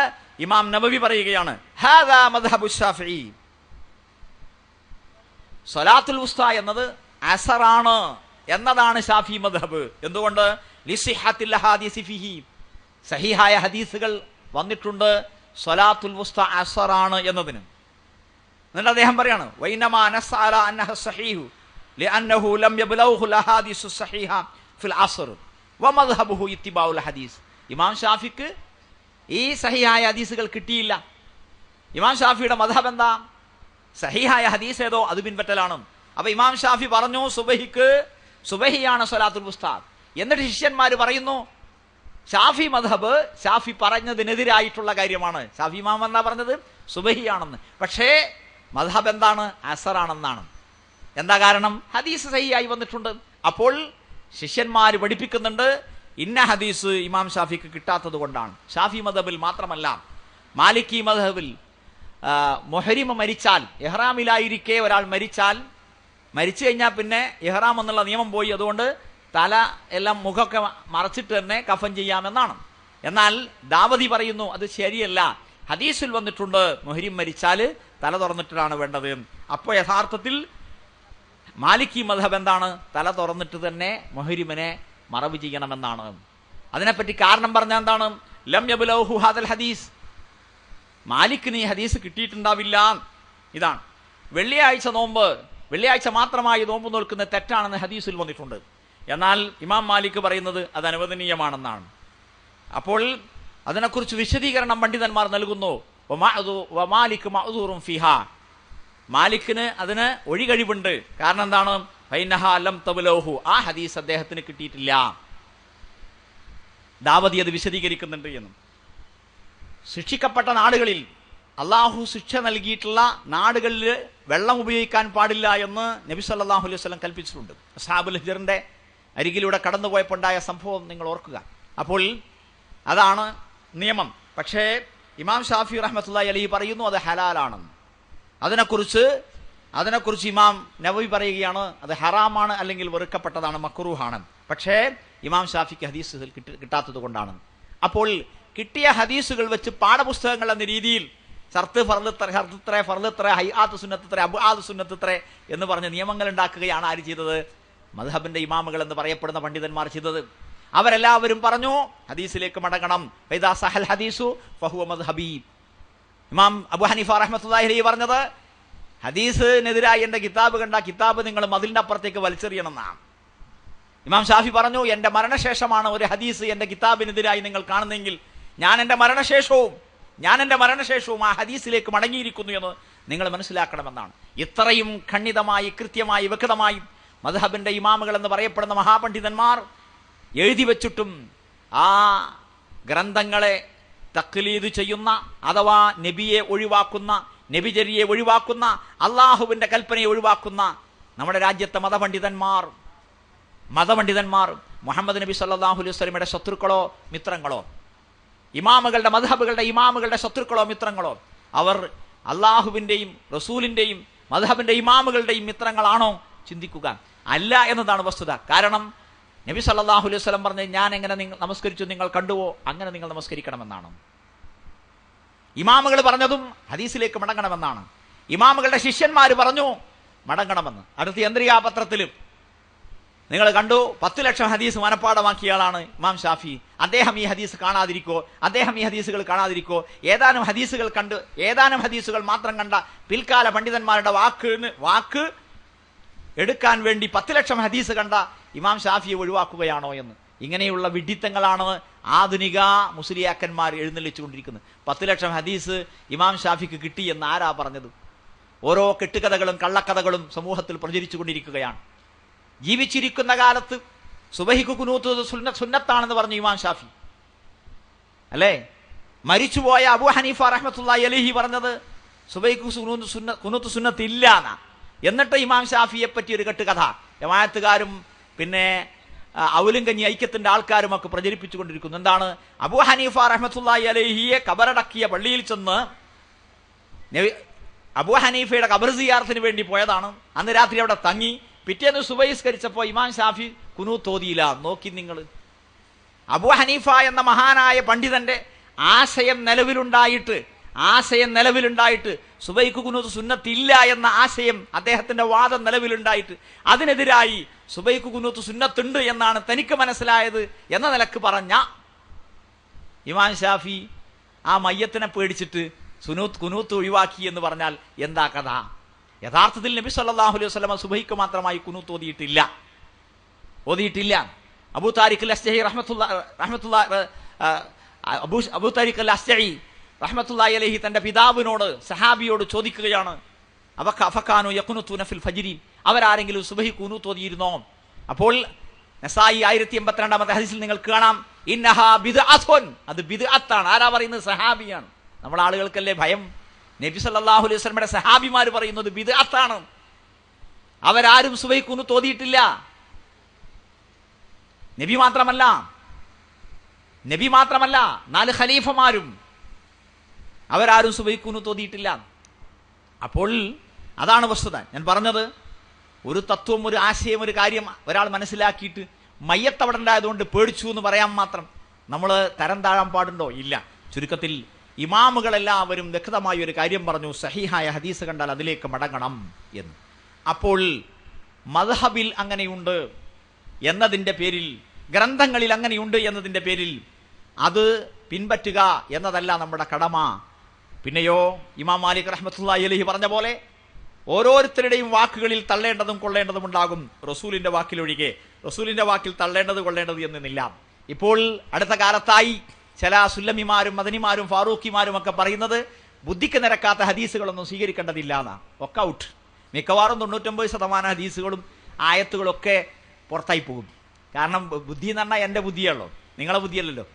S2: ഇമാം നബവി പറയുകയാണ്, ഹാദാ മദ്ഹബു ശാഫിഈ, സ്വലാത്തുൽ വുസ്ത എന്നത് അസറാണ് എന്നതാണ് ഷാഫി മദ്ഹബ്. എന്തുകൊണ്ട്? ലിസിഹത്തിൽ ഹദീസി ഫിഹി, സഹിഹായ ഹദീസുകൾ വന്നിട്ടുണ്ട് സ്വലാത്തുൽ വുസ്ത അസറാണ് എന്നതിന്. എന്നിട്ട് അദ്ദേഹം പറയാണ്, വൈനമാ നസ്അല അന്നഹ സഹീഹു ലിഅന്നഹു ലം യബ്ലൗഹു അൽഹദീസു സഹീഹ ഫിൽ അസ്ർ വമദ്ഹബുഹു ഇത്തിബാഉൽ ഹദീസ്. ഇമാം ഷാഫിക്ക് ഈ സഹിഹായ ഹദീസുകൾ കിട്ടിയില്ല. ഇമാം ഷാഫിയുടെ മദ്ഹബ് എന്താ? സഹിഹായ ഹദീസ് ഏതോ അത് പിൻപറ്റലാണ്. അപ്പൊ ഇമാം ഷാഫി പറഞ്ഞു സുബഹിയാണ് സ്വലാത്തുൽ വുസ്ത. എന്നിട്ട് ശിഷ്യന്മാർ പറയുന്നു ഷാഫി മദ്ഹബ് ഷാഫി പറഞ്ഞതിനെതിരായിട്ടുള്ള കാര്യമാണ്. ഷാഫി ഇമാം എന്താ പറഞ്ഞത്? സുബഹിയാണെന്ന്. പക്ഷേ മദ്ഹബ് എന്താണ്? അസറാണെന്നാണ്. എന്താ കാരണം? ഹദീസ് സഹിയായി വന്നിട്ടുണ്ട്. അപ്പോൾ ശിഷ്യന്മാർ പഠിപ്പിക്കുന്നുണ്ട്, ഇന്ന ഹദീസ് ഇമാം ഷാഫിക്ക് കിട്ടാത്തത് കൊണ്ടാണ്. ഷാഫി മദ്ഹബിൽ മാത്രമല്ല, മാലിക്കി മദ്ഹബിൽ മുഹരിമ മരിച്ചാൽ, ഇഹ്റാമിലായിരിക്കെ ഒരാൾ മരിച്ചു കഴിഞ്ഞാൽ പിന്നെ ഇഹ്റാം എന്നുള്ള നിയമം പോയി. അതുകൊണ്ട് തല എല്ലാം മുഖമൊക്കെ മറച്ചിട്ട് തന്നെ കഫൻ ചെയ്യാമെന്നാണ്. എന്നാൽ ദാവതി പറയുന്നു അത് ശരിയല്ല. ഹദീസിൽ വന്നിട്ടുണ്ട് മുഹരിം മരിച്ചാൽ തല തുറന്നിട്ടാണ് വേണ്ടത്. അപ്പോൾ യഥാർത്ഥത്തിൽ മാലിക്കി മദ്ഹബ് എന്താണ്? തല തുറന്നിട്ട് തന്നെ മുഹരിമിനെ മറവ് ചെയ്യണമെന്നാണ്. അതിനെപ്പറ്റി കാരണം പറഞ്ഞാൽ എന്താണ്? ലം യബ്ലൗഹു ഹാദൽ ഹദീസ്, മാലിക്കിന് ഈ ഹദീസ് കിട്ടിയിട്ടുണ്ടാവില്ല. ഇതാണ്. വെള്ളിയാഴ്ച മാത്രമായി നോമ്പ് നോൽക്കുന്ന തെറ്റാണെന്ന് ഹദീസിൽ വന്നിട്ടുണ്ട്. എന്നാൽ ഇമാം മാലിക് പറയുന്നത് അത് അനുവദനീയമാണെന്നാണ്. അപ്പോൾ അതിനെക്കുറിച്ച് വിശദീകരണം പണ്ഡിതന്മാർ നൽകുന്നു. മാലിക് മഅ്ദൂറുൻ ഫിഹാ, മാലിക്കിന് അതിന് ഒഴികഴിവുണ്ട്. കാരണം എന്താണ്? ഫൈനഹാ ലം തബ്ലൗഹു, ആ ഹദീസ് അദ്ദേഹത്തിന് കിട്ടിയിട്ടില്ല. ദാവതി അത് വിശദീകരിക്കുന്നുണ്ട് എന്നും. ശിക്ഷിക്കപ്പെട്ട നാടുകളിൽ, അള്ളാഹു ശിക്ഷ നൽകിയിട്ടുള്ള നാടുകളിൽ വെള്ളം ഉപയോഗിക്കാൻ പാടില്ല എന്ന് നബി സല്ലല്ലാഹു അലൈഹി വസല്ലം കൽപ്പിച്ചിട്ടുണ്ട്. അസ്ഹാബുൽ ഹിജ്റിന്റെ അരികിലൂടെ കടന്നുപോയപ്പോണ്ടായ സംഭവം നിങ്ങൾ ഓർക്കുക. അപ്പോൾ അതാണ് നിയമം. പക്ഷേ ഇമാം ഷാഫി റഹ്മത്തുള്ളാഹി അലൈഹി പറയുന്നു അത് ഹലാലാണെന്ന്. അതിനെക്കുറിച്ച് ഇമാം നവവി പറയുകയാണ് അത് ഹറാമാണ്, അല്ലെങ്കിൽ വെറുക്കപ്പെട്ടതാണ്, മക്റൂഹാണ്. പക്ഷേ ഇമാം ഷാഫിക്ക് ഹദീസുകൾ കിട്ടാത്തത് കൊണ്ടാണ്. അപ്പോൾ കിട്ടിയ ഹദീസുകൾ വെച്ച് പാഠപുസ്തകങ്ങൾ എന്ന രീതിയിൽ ഷർത്ത് ഫർള് ഹൈആത്ത് സുന്നത്ത് അബ്ആദ് സുന്നത്ത് എന്ന് പറഞ്ഞ നിയമങ്ങൾ ഉണ്ടാക്കുകയാണ് ആര് ചെയ്തത്? മദ്ഹബിന്റെ ഇമാമുകൾ എന്ന് പറയപ്പെടുന്ന പണ്ഡിതന്മാർ ചെയ്തത്. അവരെല്ലാവരും പറഞ്ഞു ഹദീസിലേക്ക് മടങ്ങണം. ഫൈദാ സഹൽ ഹദീസു ഫഹുവ മദ്ഹബി. ഇമാം അബൂ ഹനീഫ റഹ്മത്തുള്ളാഹി അലൈഹി പറഞ്ഞത് ഹദീസിനെതിരായി എന്റെ കിതാബ് കണ്ട കിതാബ് നിങ്ങൾ മതിലിന്റെ അപ്പുറത്തേക്ക് വലിച്ചെറിയണമെന്നാണ്. ഇമാം ഷാഫി പറഞ്ഞു എന്റെ മരണശേഷമാണ് ഒരു ഹദീസ് എന്റെ കിതാബിനെതിരായി നിങ്ങൾ കാണുന്നെങ്കിൽ ഞാൻ എന്റെ മരണശേഷവും ആ ഹദീസിലേക്ക് മടങ്ങിയിരിക്കുന്നു എന്ന് നിങ്ങൾ മനസ്സിലാക്കണമെന്നാണ്. ഇത്രയും ഖണ്ഡിതമായി, കൃത്യമായി, വ്യക്തമായി മദ്ഹബിന്റെ ഇമാമുകൾ എന്ന് പറയപ്പെടുന്ന മഹാപണ്ഡിതന്മാർ എഴുതി വെച്ചിട്ടും ആ ഗ്രന്ഥങ്ങളെ തഖ്ലീദ് ചെയ്യുന്ന, അഥവാ നബിയെ ഒഴിവാക്കുന്ന, നബിചര്യയെ ഒഴിവാക്കുന്ന, അള്ളാഹുവിന്റെ കൽപ്പനയെ ഒഴിവാക്കുന്ന നമ്മുടെ രാജ്യത്തെ മതപണ്ഡിതന്മാർ മുഹമ്മദ് നബി സല്ലല്ലാഹു അലൈഹി വസല്ലമയുടെ ശത്രുക്കളോ മിത്രങ്ങളോ, ഇമാമുകളുടെ മദ്ഹബുകളുടെ ഇമാമുകളുടെ ശത്രുക്കളോ മിത്രങ്ങളോ, അവർ അള്ളാഹുവിന്റെയും റസൂലിന്റെയും മദ്ഹബിന്റെ ഇമാമുകളുടെയും മിത്രങ്ങളാണോ? ചിന്തിക്കുക. അല്ല എന്നതാണ് വസ്തുത. കാരണം നബി സല്ലല്ലാഹു അലൈഹി വസല്ലം പറഞ്ഞ് ഞാൻ എങ്ങനെ നമസ്കരിച്ചു നിങ്ങൾ കണ്ടുവോ അങ്ങനെ നിങ്ങൾ നമസ്കരിക്കണമെന്നാണ്. ഇമാമുകൾ പറഞ്ഞതും ഹദീസിലേക്ക് മടങ്ങണമെന്നാണ്. ഇമാമുകളുടെ ശിഷ്യന്മാർ പറഞ്ഞു മടങ്ങണമെന്ന്. അടുത്ത യന്ത്രിയാപത്രത്തിലും നിങ്ങൾ കണ്ടു 10 ലക്ഷം ഹദീസ് മനപ്പാടമാക്കിയ ആളാണ് ഇമാം ഷാഫി. അദ്ദേഹം ഈ ഹദീസുകൾ കാണാതിരിക്കോ? ഏതാനും ഹദീസുകൾ മാത്രം കണ്ട പിൽക്കാല പണ്ഡിതന്മാരുടെ വാക്ക് എടുക്കാൻ വേണ്ടി 10 ലക്ഷം ഹദീസ് കണ്ട ഇമാം ഷാഫിയെ ഒഴിവാക്കുകയാണോ എന്ന്. ഇങ്ങനെയുള്ള വിഡ്ഢിത്തങ്ങളാണ് ആധുനിക മുസ്ലിയാക്കന്മാർ എഴുന്നള്ളിച്ചുകൊണ്ടിരിക്കുന്നത്. 10 ലക്ഷം ഹദീസ് ഇമാം ഷാഫിക്ക് കിട്ടി എന്ന് ആരാ പറഞ്ഞത്? ഓരോ കെട്ടുകഥകളും കള്ളക്കഥകളും സമൂഹത്തിൽ പ്രചരിച്ചു കൊണ്ടിരിക്കുകയാണ്. ജീവിച്ചിരിക്കുന്ന കാലത്ത് സുബഹിക്ക് കുനൂത്ത് സുന്നത്താണെന്ന് പറഞ്ഞു ഇമാം ഷാഫി അല്ലേ? മരിച്ചുപോയ അബൂ ഹനീഫ റഹ്മത്തുള്ളാഹി അലൈഹി പറഞ്ഞത് സുബഹിക്ക് കുനൂത്ത് സുന്നത്ത് ഇല്ല എന്നാ. എന്നിട്ട് ഇമാം ഷാഫിയെ പറ്റി ഒരു കെട്ടുകഥ ജമാഅത്തുകാരും പിന്നെ ഔലിംഗഞ്ഞി ഐക്യത്തിന്റെ ആൾക്കാരും ഒക്കെ പ്രചരിപ്പിച്ചുകൊണ്ടിരിക്കുന്നു. എന്താണ്? അബൂ ഹനീഫ റഹ്മത്തുള്ളാഹി അലൈഹിയെ കബറടക്കിയ പള്ളിയിൽ ചെന്ന് അബൂ ഹനീഫയുടെ ഖബർ സിയാറത്തിന് വേണ്ടി പോയതാണ്. അന്ന് രാത്രി അവിടെ തങ്ങി. പിറ്റേന്ന് സുബഹിസ്കരിച്ചപ്പോൾ ഇമാം ഷാഫി കുനൂത്ത് ഓതിയില്ല. നോക്കി നിങ്ങൾ, അബൂ ഹനീഫ എന്ന മഹാനായ പണ്ഡിതന്റെ ആശയം നിലവിലുണ്ടായിട്ട് സുബഹിക്ക് കുനൂത്ത് സുന്നത്തില്ല എന്ന ആശയം, അദ്ദേഹത്തിന്റെ വാദം നിലവിലുണ്ടായിട്ട് അതിനെതിരായി സുബഹിക്ക് കുനൂത്ത് സുന്നത്തുണ്ട് എന്നാണ് തനിക്ക് മനസ്സിലായത് എന്ന നിലക്ക് പറഞ്ഞ ഇമാം ഷാഫി ആ മയ്യത്തിനെ പേടിച്ചിട്ട് കുനൂത്ത് ഒഴിവാക്കി എന്ന് പറഞ്ഞാൽ എന്താ കഥ? യഥാർത്ഥത്തിൽ നബി സല്ലല്ലാഹു അലൈഹി വസല്ലം സുബഹിക്ക് മാത്രമായി കുനൂത്ത് ഓതിയിട്ടില്ല. അബൂ താരിഖ് അൽ-അസ്ജഈ റഹ്മത്തുള്ളാഹി അലൈഹി തന്റെ പിതാവിനോട്, സഹാബിയോട് ചോദിക്കുകയാണ്, അഫകാനു യഖ്നുതൂന ഫിൽ ഫജ്രി, അവരാരെങ്കിലും സുബഹി കുനൂത്ത് ഓതിയിരുന്നോ? അപ്പോൾ നസായി 1082 ഹദീസിൽ നിങ്ങൾക്ക് കാണാം, ഇന്നഹാ ബിദ്അത്തുൻ, അത് ബിദ്അത്താണ്. ആരാ പറയുന്നത്? സഹാബിയാണ്. നമ്മളെ ആളുകൾക്കല്ലേ ഭയം? നബി സല്ലല്ലാഹു അലൈഹി വസല്ലമയുടെ സഹാബിമാർ പറയുന്നത് ബിദ്അത്താണ്. അവരാരും സുബൈക്കുന്ന് തോതിയിട്ടില്ല. നബി മാത്രമല്ല 4 ഖലീഫമാരും അവരാരും സുബൈക്കുന്ന് തോതിയിട്ടില്ല. അപ്പോൾ അതാണ് വസ്തുത. ഞാൻ പറഞ്ഞത്, ഒരു തത്വം, ഒരു ആശയം, ഒരു കാര്യം ഒരാൾ മനസ്സിലാക്കിയിട്ട് മയ്യത്തവിടെ ഉണ്ടായതുകൊണ്ട് പേടിച്ചു എന്ന് പറയാൻ മാത്രം നമ്മൾ തരം താഴാൻ പാടുണ്ടോ? ഇല്ല. ചുരുക്കത്തിൽ ഇമാമുകളെല്ലാവരും വ്യക്തമായ ഒരു കാര്യം പറഞ്ഞു, സഹീഹായ ഹദീസ് കണ്ടാൽ അതിലേക്ക് മടങ്ങണം എന്ന്. അപ്പോൾ മദ്ഹബിൽ അങ്ങനെയുണ്ട് എന്നതിൻ്റെ പേരിൽ, ഗ്രന്ഥങ്ങളിൽ അങ്ങനെയുണ്ട് എന്നതിൻ്റെ പേരിൽ അത് പിൻപറ്റുക എന്നതല്ല നമ്മുടെ കടമ. പിന്നെയോ ഇമാം മാലിക് റഹ്മത്തുള്ളാഹി അലൈഹി പറഞ്ഞ പോലെ ഓരോരുത്തരുടെയും വാക്കുകളിൽ തള്ളേണ്ടതും കൊള്ളേണ്ടതും ഉണ്ടാകും, റസൂലിന്റെ വാക്കിലൊഴികെ. റസൂലിന്റെ വാക്കിൽ തള്ളേണ്ടത് കൊള്ളേണ്ടത് എന്നില്ല. ഇപ്പോൾ അടുത്ത കാലത്തായി ചില സുല്ലമിമാരും മദനിമാരും ഫാറൂഖിമാരും ഒക്കെ പറയുന്നത് ബുദ്ധിക്ക് നിരക്കാത്ത ഹദീസുകളൊന്നും സ്വീകരിക്കേണ്ടതില്ല എന്നാ. ഒക്കെ ഔട്ട്. മിക്കവാറും 99% ഹദീസുകളും ആയത്തുകളും ഒക്കെ പുറത്തായി പോകും. കാരണം ബുദ്ധി എന്ന് പറഞ്ഞാൽ എൻ്റെ ബുദ്ധിയാണല്ലോ, നിങ്ങളെ ബുദ്ധിയല്ലല്ലോ.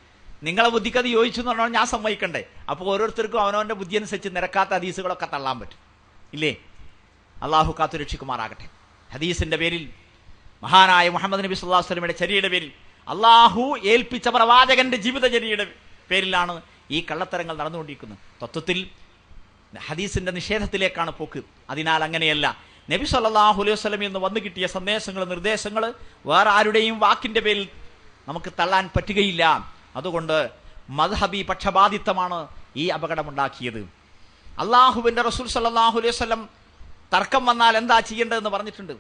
S2: നിങ്ങളെ ബുദ്ധിക്ക് അത് യോജിച്ചു എന്ന് പറഞ്ഞാൽ ഞാൻ സമ്മതിക്കണ്ടേ? അപ്പോൾ ഓരോരുത്തർക്കും അവനവൻ്റെ ബുദ്ധി അനുസരിച്ച് നിരക്കാത്ത ഹദീസുകളൊക്കെ തള്ളാൻ പറ്റും, ഇല്ലേ? അള്ളാഹു കാത്തു രക്ഷിക്കുമാറാകട്ടെ. ഹദീസിന്റെ പേരിൽ, മഹാനായ മുഹമ്മദ് നബി സല്ലല്ലാഹു അലൈഹി വസല്ലമയുടെ ചര്യയുടെ പേരിൽ, അള്ളാഹു ഏൽപ്പിച്ച പ്രവാചകന്റെ ജീവിതചര്യയുടെ പേരിലാണ് ഈ കള്ളത്തരങ്ങൾ നടന്നുകൊണ്ടിരിക്കുന്നത്. തത്വത്തിൽ ഹദീസിന്റെ നിഷേധത്തിലേക്കാണ് പോക്ക്. അതിനാൽ അങ്ങനെയല്ല. നബി സല്ലല്ലാഹു അലൈഹി വസല്ലമയിൽ നിന്ന് വന്നു കിട്ടിയ സന്ദേശങ്ങൾ, നിർദ്ദേശങ്ങൾ വേറെ ആരുടെയും വാക്കിന്റെ പേരിൽ നമുക്ക് തള്ളാൻ പറ്റുകയില്ല. അതുകൊണ്ട് മദ്ഹബി പക്ഷപാതിത്വമാണ് ഈ അപകടമുണ്ടാക്കിയത്. അള്ളാഹുവിന്റെ റസൂൽ സല്ലല്ലാഹു അലൈഹി വസല്ലം തർക്കം വന്നാൽ എന്താ ചെയ്യേണ്ടതെന്ന് പറഞ്ഞിട്ടുണ്ട്.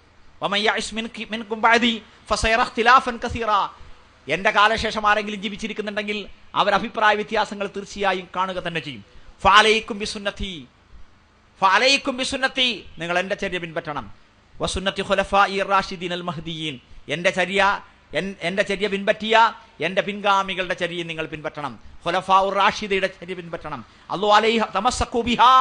S2: എന്റെ കാലശേഷം ആരെങ്കിലും ജീവിച്ചിരിക്കുന്നുണ്ടെങ്കിൽ അവർ അഭിപ്രായ വ്യത്യാസങ്ങൾ തീർച്ചയായും കാണുക തന്നെ ചെയ്യും. ഫഅലൈക്കും ബിസുന്നത്തി, നിങ്ങൾ എന്റെ ചര്യ പിൻപറ്റണം. വസുന്നത്തി ഖുലഫാഇ റാഷിദീനൽ മഹ്ദിയീൻ, എന്റെ ചര്യ പിൻപറ്റിയ എന്റെ പിൻഗാമികളുടെ ചര്യയും നിങ്ങൾ പിൻപറ്റണം. ഖുലഫാഉർ റാഷിദയുടെ ചര്യ പിൻപറ്റണം. അല്ലാഹു അലൈഹ തമസ്സഖു ബിഹാ,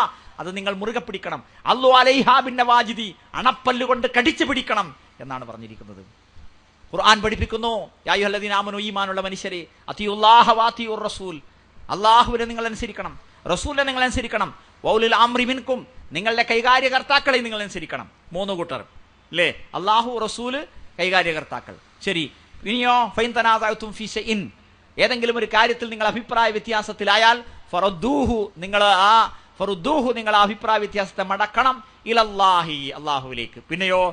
S2: അത് നിങ്ങൾ മുറുകെ പിടിക്കണം. അല്ലാഹു അലൈഹാ ബിന്നവാജിദി, അണപ്പല്ലുകൊണ്ട് കടിച്ചു പിടിക്കണം എന്നാണ് പറഞ്ഞിരിക്കുന്നത്. ഖുർആൻ പഠിപ്പിക്കുന്നു, യാ അയ്യുഹല്ലദീന ആമനൂ, ഈമാനുള്ള മനുഷ്യരെ, അത്തിയുല്ലാഹ വഅത്തിയുർ റസൂൽ, അല്ലാഹുവിനെ നിങ്ങൾ അനുസരിക്കണം, റസൂലിനെ നിങ്ങൾ അനുസരിക്കണം. വൗലിൽ അംരി മിൻകും, നിങ്ങളുടെ കൈകാര്യകർത്താക്കളെ നിങ്ങൾ അനുസരിക്കണം. 3 കൂട്ടർ അല്ലേ? അല്ലാഹു, റസൂല്, കൈകാര്യകർത്താക്കൾ. ശരി, ഇനിയോ ഫൈൻ തനാസഅതും ഫീ ശൈഇൻ, ഏതെങ്കിലും ഒരു കാര്യത്തിൽ നിങ്ങൾ അഭിപ്രായ വ്യത്യാസത്തിലായാൽ ഫറദ്ദൂഹു, നിങ്ങൾ ആ അഭിപ്രായ വ്യത്യാസത്തെ മടക്കണം. ഇലല്ലാഹി, അല്ലാഹുവിലേക്ക്. പിന്നെയോ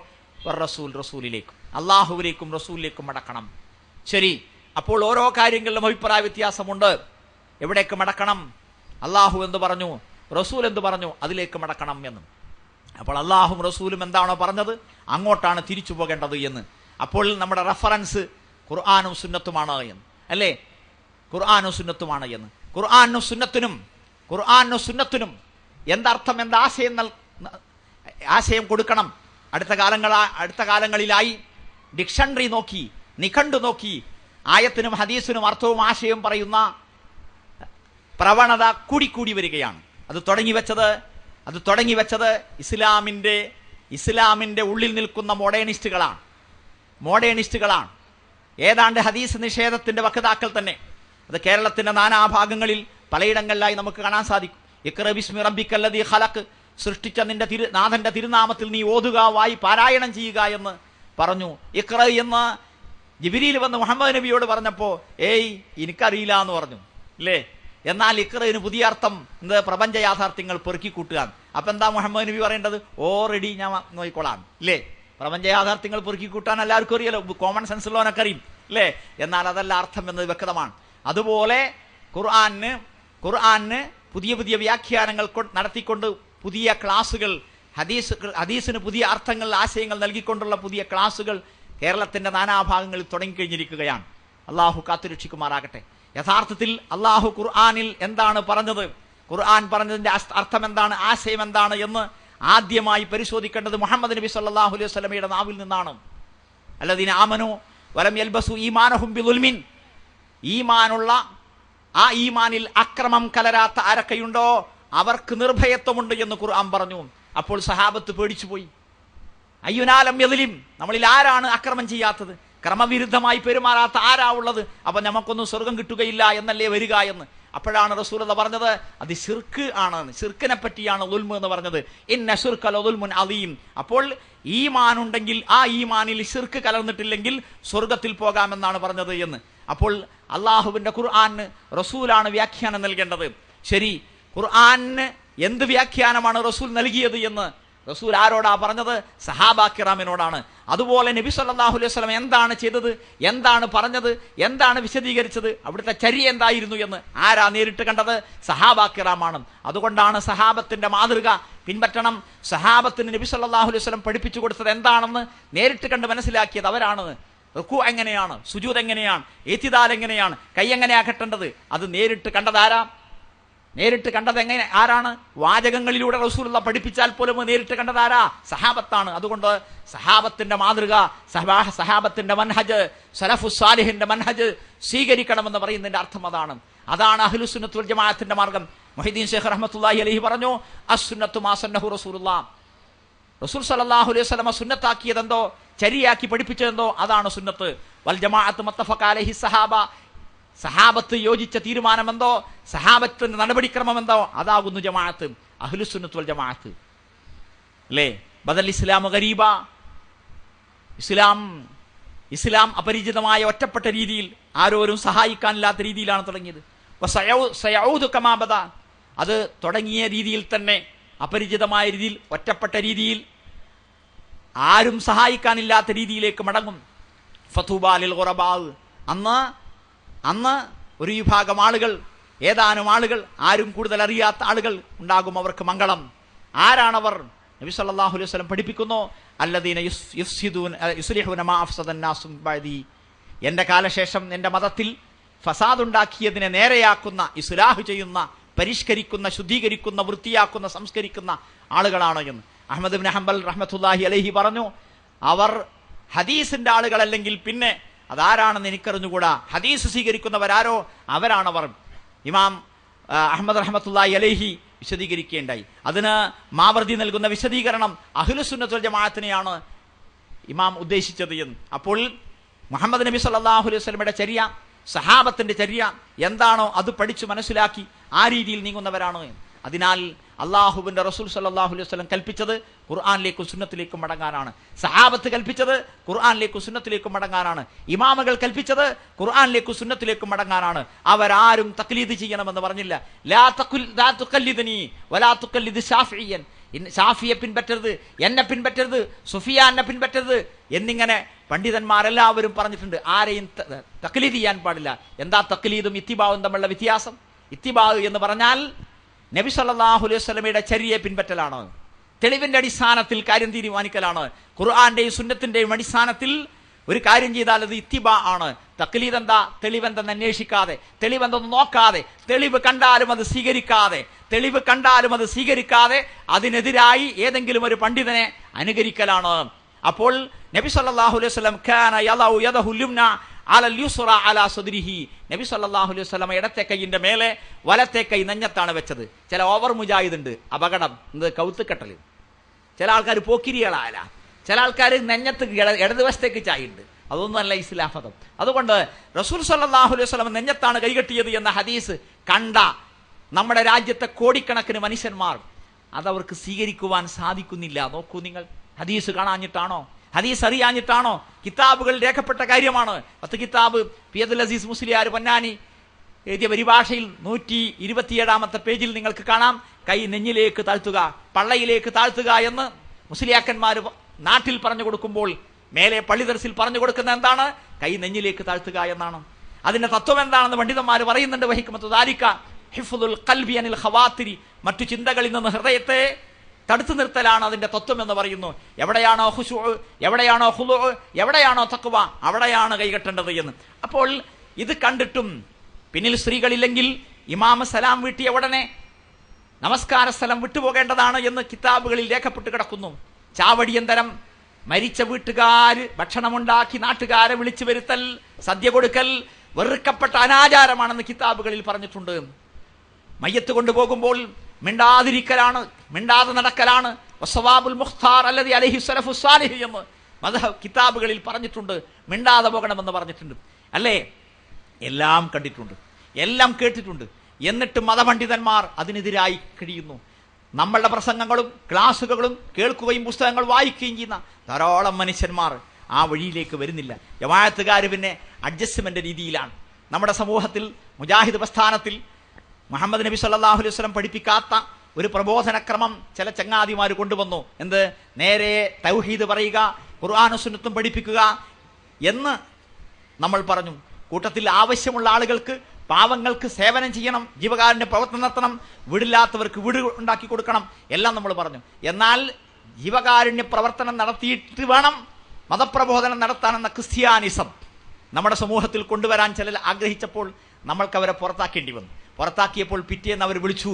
S2: റസൂൽ, റസൂലിലേക്ക്, അല്ലാഹുവിലേക്കും റസൂലിലേക്കും മടക്കണം. ശരി, അപ്പോൾ ഓരോ കാര്യങ്ങളിലും അഭിപ്രായ വ്യത്യാസമുണ്ട്. എവിടേക്ക് മടക്കണം? അല്ലാഹു എന്ത് പറഞ്ഞു, റസൂൽ എന്ത് പറഞ്ഞു, അതിലേക്ക് മടക്കണം എന്ന്. അപ്പോൾ അല്ലാഹും റസൂലും എന്താണോ പറഞ്ഞത് അങ്ങോട്ടാണ് തിരിച്ചു പോകേണ്ടത് എന്ന്. അപ്പോൾ നമ്മുടെ റഫറൻസ് ഖുർആനും സുന്നത്തുമാണ് എന്ന്, അല്ലേ? ഖുർആനും സുന്നത്തുമാണ് എന്ന്. ഖുർആനും സുന്നത്തിനും എന്തർത്ഥം, ആശയം കൊടുക്കണം. അടുത്ത കാലങ്ങളിലായി ഡിക്ഷണറി നോക്കി, നിഘണ്ടു നോക്കി ആയത്തിനും ഹദീസിനും അർത്ഥവും ആശയവും പറയുന്ന പ്രവണത കൂടിക്കൂടി വരികയാണ്. അത് തുടങ്ങി വെച്ചത് ഇസ്ലാമിന്റെ ഉള്ളിൽ നിൽക്കുന്ന മോഡേണിസ്റ്റുകളാണ്. ഏതാണ്ട് ഹദീസ് നിഷേധത്തിന്റെ വക്താക്കൾ തന്നെ. അത് കേരളത്തിന്റെ നാനാഭാഗങ്ങളിൽ പലയിടങ്ങളിലായി നമുക്ക് കാണാൻ സാധിക്കും. ഇഖ്റ ബിസ്മി റബ്ബിക്കല്ലദീ ഖലഖ്, സൃഷ്ടിച്ച നിന്റെ നാഥന്റെ തിരുനാമത്തിൽ നീ ഓതുക, പാരായണം ചെയ്യുക എന്ന് പറഞ്ഞു. ഇഖ്റ എന്ന് ജിബ്രീൽ വന്ന് മുഹമ്മദ് നബിയോട് പറഞ്ഞപ്പോ എനിക്കറിയില്ല എന്ന് പറഞ്ഞു, അല്ലേ? എന്നാൽ ഇഖ്റയിന് പുതിയ അർത്ഥം പ്രപഞ്ച യാഥാർത്ഥ്യങ്ങൾ പെറുക്കിക്കൂട്ടുക. അപ്പൊ എന്താ മുഹമ്മദ് നബി പറയേണ്ടത്? ഓൾറെഡി ഞാൻ നോക്കിക്കോളാം, അല്ലേ? പ്രപഞ്ച യാഥാർത്ഥ്യങ്ങൾ പെറുക്കിക്കൂട്ടാൻ എല്ലാവർക്കും അറിയാലോ, കോമൺ സെൻസ് ഉള്ളവനൊക്കെ അറിയും, അല്ലേ? എന്നാൽ അതല്ല അർത്ഥം എന്നത് വ്യക്തമാണ്. അതുപോലെ ഖുർആന് പുതിയ വ്യാഖ്യാനങ്ങൾ നടത്തിക്കൊണ്ട് പുതിയ ക്ലാസുകൾ, ഹദീസിന് പുതിയ അർത്ഥങ്ങൾ, ആശയങ്ങൾ നൽകിക്കൊണ്ടുള്ള പുതിയ ക്ലാസുകൾ കേരളത്തിന്റെ നാനാഭാഗങ്ങളിൽ തുടങ്ങിക്കഴിഞ്ഞിരിക്കുകയാണ്. അള്ളാഹു കാത്തുരക്ഷിക്കുമാറാകട്ടെ. യഥാർത്ഥത്തിൽ അള്ളാഹു ഖുർആനിൽ എന്താണ് പറഞ്ഞത്, ഖുർആൻ പറഞ്ഞതിന്റെ അർത്ഥം എന്താണ്, ആശയം എന്താണ് എന്ന് ആദ്യമായി പരിശോധിക്കേണ്ടത് മുഹമ്മദ് നബി സല്ലല്ലാഹു അലൈഹി വസല്ലമയുടെ നാവിൽ നിന്നാണ്. അല്ലദീന ആമനു വലം യൽബസു ഈമാനഹും ബിദുൽമിൻ, ആ ഈമാനിൽ അക്രമം കലരാത്ത ആരൊക്കെയുണ്ടോ അവർക്ക് നിർഭയത്വമുണ്ട് എന്ന് ഖുർആൻ പറഞ്ഞു. അപ്പോൾ സഹാബത്ത് പേടിച്ചുപോയി. അയ്യുനാലം യദ്ലിം, നമ്മളിൽ ആരാണ് അക്രമം ചെയ്യാത്തത്? ക്രമവിരുദ്ധമായി പെരുമാറാത്ത ആരാ ഉള്ളത്? അപ്പൊ നമുക്കൊന്നും സ്വർഗം കിട്ടുകയില്ല എന്നല്ലേ വരിക എന്ന്. അപ്പോഴാണ് റസൂലുള്ളാഹി പറഞ്ഞത് അത് ശിർക്ക് ആണ്, ശിർക്കിനെ പറ്റിയാണ് ദുൽമ് എന്ന് പറഞ്ഞത്. ഇന്ന ശിർക ലദുൽമുൻ അദീം. അപ്പോൾ ഈമാൻ ഉണ്ടെങ്കിൽ ആ ഈമാനിൽ ശിർക്ക് കലർന്നിട്ടില്ലെങ്കിൽ സ്വർഗത്തിൽ പോകാമെന്നാണ് പറഞ്ഞത് എന്ന്. അപ്പോൾ അള്ളാഹുവിന്റെ ഖുർആന് റസൂലാണ് വ്യാഖ്യാനം നൽകേണ്ടത്. ശരി, ഖുർആന് എന്ത് വ്യാഖ്യാനമാണ് റസൂൽ നൽകിയത് എന്ന് റസൂൽ ആരോടാ പറഞ്ഞത്? സഹാബാ കിറാമിനോടാണ്. അതുപോലെ നബി സല്ലല്ലാഹു അലൈഹി വസല്ലം എന്താണ് ചെയ്തത്, എന്താണ് പറഞ്ഞത്, എന്താണ് വിശദീകരിച്ചത്, അവിടുത്തെ ചര്യ എന്തായിരുന്നു എന്ന് ആരാ നേരിട്ട് കണ്ടത്? സഹാബാ കിറാമാണ്. അതുകൊണ്ടാണ് സഹാബത്തിന്റെ മാതൃക പിൻപറ്റണം. സഹാബത്തിന് നബി സല്ലല്ലാഹു അലൈഹി വസല്ലം പഠിപ്പിച്ചു കൊടുത്തത് എന്താണെന്ന് നേരിട്ട് കണ്ട് മനസ്സിലാക്കിയത് അവരാണ്. റുക്കൂ എങ്ങനെയാണ്, സുജൂദ് എങ്ങനെയാണ്, ഇഅ്തിദാൽ എങ്ങനെയാണ്, കൈ എങ്ങനെയാ കെട്ടേണ്ടത്, അത് നേരിട്ട് കണ്ടതാരാ? നേരിട്ട് കണ്ടത് എങ്ങനെ ആരാണ്? വാചകങ്ങളിലൂടെ റസൂലുള്ളാഹി പഠിപ്പിച്ചാൽ പോലും നേരിട്ട് കണ്ടതാരാ? സഹാബത്താണ്. അതുകൊണ്ട് സഹാബത്തിന്റെ മാതൃക, സഹാബത്തിന്റെ മൻഹജ്, സലഫുസ് സാലിഹിന്റെ മൻഹജ് സ്വീകരിക്കണമെന്ന് പറയുന്നതിന്റെ അർത്ഥം അതാണ്. അതാണ് അഹ്ലുസ് സുന്നത്ത് വൽ ജമാഅത്തിന്റെ മാർഗം. മുഹീദ്ദീൻ ശൈഖ് റഹ്മത്തുള്ളാഹി അലൈഹി പറഞ്ഞു, അസ്സുന്നത്തു മാ സന്നഹു റസൂലുള്ളാഹ്. റസൂൽ സല്ലല്ലാഹു അലൈഹി വസല്ലം സുന്നത്താക്കിയതെന്തോ, ചരിയാക്കി പഠിപ്പിച്ചതെന്തോ അതാണ് സുന്നത്ത്. വൽ ജമാഅത്ത് മത്തഫഖ അലൈഹി സഹാബ. സഹാബത്ത് യോജിച്ച തീരുമാനമെന്തോ, സഹാബത്തിന്റെ നടപടിക്രമമെന്തോ അതാകുന്നു ജമാഅത്ത്, അഹ്ലുസ് സുന്നത്ത് വൽ ജമാഅത്ത്. അല്ലേ? ബദൽ ഇസ്ലാം ഗരീബ. ഇസ്ലാം അപരിചിതമായ ഒറ്റപ്പെട്ട രീതിയിൽ, ആരോരും സഹായിക്കാനില്ലാത്ത രീതിയിലാണ് തുടങ്ങിയത്. സയഊദു കമാ ബദ. അത് തുടങ്ങിയ രീതിയിൽ തന്നെ അപരിചിതമായ രീതിയിൽ, ഒറ്റപ്പെട്ട രീതിയിൽ, ആരും സഹായിക്കാനില്ലാത്ത രീതിയിലേക്ക് മടങ്ങും. ഫതൂബാ ലിൽ ഖുറബാ. അന്ന് ഒരു വിഭാഗം ആളുകൾ, ഏതാനും ആളുകൾ, ആരും കൂടുതൽ അറിയാത്ത ആളുകൾ ഉണ്ടാകും, അവർക്ക് മംഗളം. ആരാണവർ? നബി സല്ലല്ലാഹു അലൈഹി വസല്ലം പഠിപ്പിക്കുന്നു, അല്ലദീന യുസ്ലിഹൂന മാ അഫ്സദൻ നാസു ബഅദി. എന്റെ കാലശേഷം എന്റെ മതത്തിൽ ഫസാദ് ഉണ്ടാക്കിയതിനെ നേരെയാക്കുന്ന, ഇസ്ലാഹ് ചെയ്യുന്ന, പരിഷ്കരിക്കുന്ന, ശുദ്ധീകരിക്കുന്ന, വൃത്തിയാക്കുന്ന, സംസ്കരിക്കുന്ന ആളുകളാണ് എന്ന് അഹ്മദ് ഇബ്നു ഹംബൽ റഹ്മത്തുള്ളാഹി അലൈഹി പറഞ്ഞു. അവർ ഹദീസിന്റെ ആളുകളല്ലെങ്കിൽ പിന്നെ അതാരാണെന്ന് എനിക്കറിഞ്ഞുകൂടാ. ഹദീസ് സ്വീകരിക്കുന്നവരാരോ അവരാണവർ. ഇമാം അഹ്മദ് റഹ്മത്തുള്ളാഹി അലൈഹി വിശദീകരിക്കുകയുണ്ടായി. അതിന് മാവർദി നൽകുന്ന വിശദീകരണം അഹ്ലുസ് സുന്നത്ത് വൽ ജമാഅത്തിനെയാണ് ഇമാം ഉദ്ദേശിച്ചത് എന്ന്. അപ്പോൾ മുഹമ്മദ് നബി സല്ലല്ലാഹു അലൈഹി വസല്ലമയുടെ ചര്യ, സഹാബത്തിന്റെ ചര്യ എന്താണോ അത് പഠിച്ചു മനസ്സിലാക്കി ആ രീതിയിൽ നീങ്ങുന്നവരാണ്. അതിനാൽ അള്ളാഹുവിന്റെ റസൂൽ സല്ലല്ലാഹു അലൈഹി വസല്ലം കൽപ്പിച്ചത് ഖുർആനിലേക്കും സുന്നത്തിലേക്കും മടങ്ങാനാണ്. സഹാബത്ത് കൽപ്പിച്ചത് ഖുർആനിലേക്കും സുന്നത്തിലേക്കും മടങ്ങാനാണ്. ഇമാമുകൾ കൽപ്പിച്ചത് ഖുർആനിലേക്കും സുന്നത്തിലേക്കും മടങ്ങാനാണ്. അവരാരും തഖ്ലീദ് ചെയ്യണമെന്ന് പറഞ്ഞില്ല. ലാ തുഖല്ലിദനി വലാ തുഖല്ലിദ് ശാഫിയ്യൻ. ഷാഫിയെ പിൻപറ്റരുത്, എന്നെ പിൻപറ്റരുത്, സുഫിയാനെ പിൻപറ്റരുത് എന്നിങ്ങനെ പണ്ഡിതന്മാരെല്ലാവരും പറഞ്ഞിട്ടുണ്ട്. ആരെയും തഖ്ലീദ് ചെയ്യാൻ പാടില്ല. എന്താ തഖ്ലീദും ഇത്തിബാവും തമ്മിലുള്ള വ്യത്യാസം? ഇത്തിബാ എന്ന് പറഞ്ഞാൽ നബി സല്ലല്ലാഹു അലൈഹി വസല്ലമയുടെ ചര്യയെ പിൻപറ്റലാണ്, തെളിവിന്റെ അടിസ്ഥാനത്തിൽ കാര്യം തീരുമാനിക്കലാണ്. ഖുർആന്റെയും സുന്നത്തിന്റെയും അടിസ്ഥാനത്തിൽ ഒരു കാര്യം ചെയ്താൽ അത് ഇത്തിബാ ആണ്. തഖ്ലീദ് എന്താ? തെളിവെന്തെന്ന് അന്വേഷിക്കാതെ, തെളിവെന്തെന്ന് നോക്കാതെ, തെളിവ് കണ്ടാലും അത് സ്വീകരിക്കാതെ അതിനെതിരായി ഏതെങ്കിലും ഒരു പണ്ഡിതനെ അനുകരിക്കലാണ്. അപ്പോൾ നബി സല്ലല്ലാഹു അലൈഹി വസല്ലം കാന യദഉ യദഹു ലുംന അലൽ യുസ്റ അലാ സദ്രിഹി. നബി സല്ലല്ലാഹു അലൈഹി വസല്ലം ഇടത്തെ കൈയിന്റെ മേലെ വലത്തെ കൈ നെഞ്ഞത്താണ് വെച്ചത്. ചില ഓവർ മുജാഹിദ് ഉണ്ട്, അപകടം, എന്ത് കൗത്തുക്കെട്ടൽ. ചില ആൾക്കാർ പോക്കിരികളായ, ചില ആൾക്കാർ നെഞ്ഞത്ത് ഇടതുവശത്തേക്ക് ചായുണ്ട്. അതൊന്നുമല്ല ഇസ്ലാം മതം. അതുകൊണ്ട് റസൂൽ സല്ലല്ലാഹു അലൈഹി വസല്ലം നെഞ്ഞത്താണ് കൈകെട്ടിയത് എന്ന ഹദീസ് കണ്ട നമ്മുടെ രാജ്യത്തെ കോടിക്കണക്കിന് മനുഷ്യന്മാർ അതവർക്ക് സ്വീകരിക്കുവാൻ സാധിക്കുന്നില്ല. നോക്കൂ നിങ്ങൾ, ഹദീസ് കാണാഞ്ഞിട്ടാണോ? ഹദീസ് അറിയാഞ്ഞിട്ടാണോ? കിതാബുകൾ രേഖപ്പെട്ട കാര്യമാണ്. 10 കിതാബ് പി അബ്ദുൽ അസീസ് മുസ്ലിയാർ പൊന്നാനി എഴുതിയ പരിഭാഷയിൽ 127-ാമത്തെ പേജിൽ നിങ്ങൾക്ക് കാണാം, കൈ നെഞ്ഞിലേക്ക് താഴ്ത്തുക, പള്ളയിലേക്ക് താഴ്ത്തുക എന്ന് മുസ്ലിയാക്കന്മാർ നാട്ടിൽ പറഞ്ഞു കൊടുക്കുമ്പോൾ മേലെ പള്ളി ദർസിൽ പറഞ്ഞു കൊടുക്കുന്ന എന്താണ്? കൈ നെഞ്ഞിലേക്ക് താഴ്ത്തുക എന്നാണ്. അതിന്റെ തത്വം എന്താണെന്ന് പണ്ഡിതന്മാർ പറയുന്നുണ്ട്. വഹിക്കുമത്ത് ദാലിക ഹിഫ്ദുൽ ഖൽബി അനിൽ ഖവാതിരി. മറ്റു ചിന്തകളിൽ നിന്ന് ഹൃദയത്തെ തടുത്തു നിർത്തലാണ് അതിന്റെ തത്വം എന്ന് പറയുന്നു. എവിടെയാണോ ഖുശൂ, എവിടെയാണോ ഖുളൂ, എവിടെയാണോ തഖ്വ, അവിടെയാണ് കൈകെട്ടേണ്ടത് എന്ന്. അപ്പോൾ ഇത് കണ്ടിട്ടും പിന്നിൽ സ്ത്രീകളില്ലെങ്കിൽ ഇമാമ സലാം വീട്ടിയ ഉടനെ നമസ്കാര സ്ഥലം വിട്ടുപോകേണ്ടതാണ് എന്ന് കിതാബുകളിൽ രേഖപ്പെട്ട് കിടക്കുന്നു. ചാവടിയന്തരം മരിച്ച വീട്ടുകാർ ഭക്ഷണമുണ്ടാക്കി നാട്ടുകാരെ വിളിച്ചു വരുത്തൽ, സദ്യ കൊടുക്കൽ വെറുക്കപ്പെട്ട അനാചാരമാണെന്ന് കിതാബുകളിൽ പറഞ്ഞിട്ടുണ്ട്. മയ്യത്ത് കൊണ്ടുപോകുമ്പോൾ മിണ്ടാതിരിക്കലാണ്, മിണ്ടാതെ നടക്കലാണ്. വസ്സവാബുൽ മുഖ്താർ അല്ലദി അലൈഹി സലഫുസ് സാലിഹ് എന്ന് കിതാബുകളിൽ പറഞ്ഞിട്ടുണ്ട്, മിണ്ടാതെ പോകണമെന്ന് പറഞ്ഞിട്ടുണ്ട്, അല്ലേ? എല്ലാം കണ്ടിട്ടുണ്ട്, എല്ലാം കേട്ടിട്ടുണ്ട്. എന്നിട്ട് മതപണ്ഡിതന്മാർ അതിനെതിരായി കഴിയുന്നു. നമ്മളുടെ പ്രസംഗങ്ങളും ക്ലാസുകളും കേൾക്കുകയും പുസ്തകങ്ങൾ വായിക്കുകയും ചെയ്യുന്ന ധാരാളം മനുഷ്യന്മാർ ആ വഴിയിലേക്ക് വരുന്നില്ല. ജമാഅത്തുകാർ പിന്നെ അഡ്ജസ്റ്റ്മെന്റ് രീതിയിലാണ്. നമ്മുടെ സമൂഹത്തിൽ മുജാഹിദ് പ്രസ്ഥാനത്തിൽ മുഹമ്മദ് നബി സല്ലല്ലാഹു അലൈഹി വസല്ലം പഠിപ്പിക്കാത്ത ഒരു പ്രബോധനക്രമം ചില ചങ്ങാതിമാർ കൊണ്ടുവന്നു. എന്ത്? നേരെ തൗഹീദ് പറയുക, ഖുർആനും സുന്നത്തും പഠിപ്പിക്കുക എന്ന് നമ്മൾ പറഞ്ഞു. കൂട്ടത്തിൽ ആവശ്യമുള്ള ആളുകൾക്ക്, പാവങ്ങൾക്ക് സേവനം ചെയ്യണം, ജീവകാരുണ്യ പ്രവർത്തനം നടത്തണം, വീടില്ലാത്തവർക്ക് വീട് ഉണ്ടാക്കി കൊടുക്കണം, എല്ലാം നമ്മൾ പറഞ്ഞു. എന്നാൽ ജീവകാരുണ്യ പ്രവർത്തനം നടത്തിയിട്ട് വേണം മതപ്രബോധനം നടത്താനെന്ന ക്രിസ്ത്യാനിസം നമ്മുടെ സമൂഹത്തിൽ കൊണ്ടുവരാൻ ചിലർ ആഗ്രഹിച്ചപ്പോൾ നമ്മൾക്ക് അവരെ പുറത്താക്കേണ്ടി വന്നു. പുറത്താക്കിയപ്പോൾ പിറ്റേന്ന് അവർ വിളിച്ചു,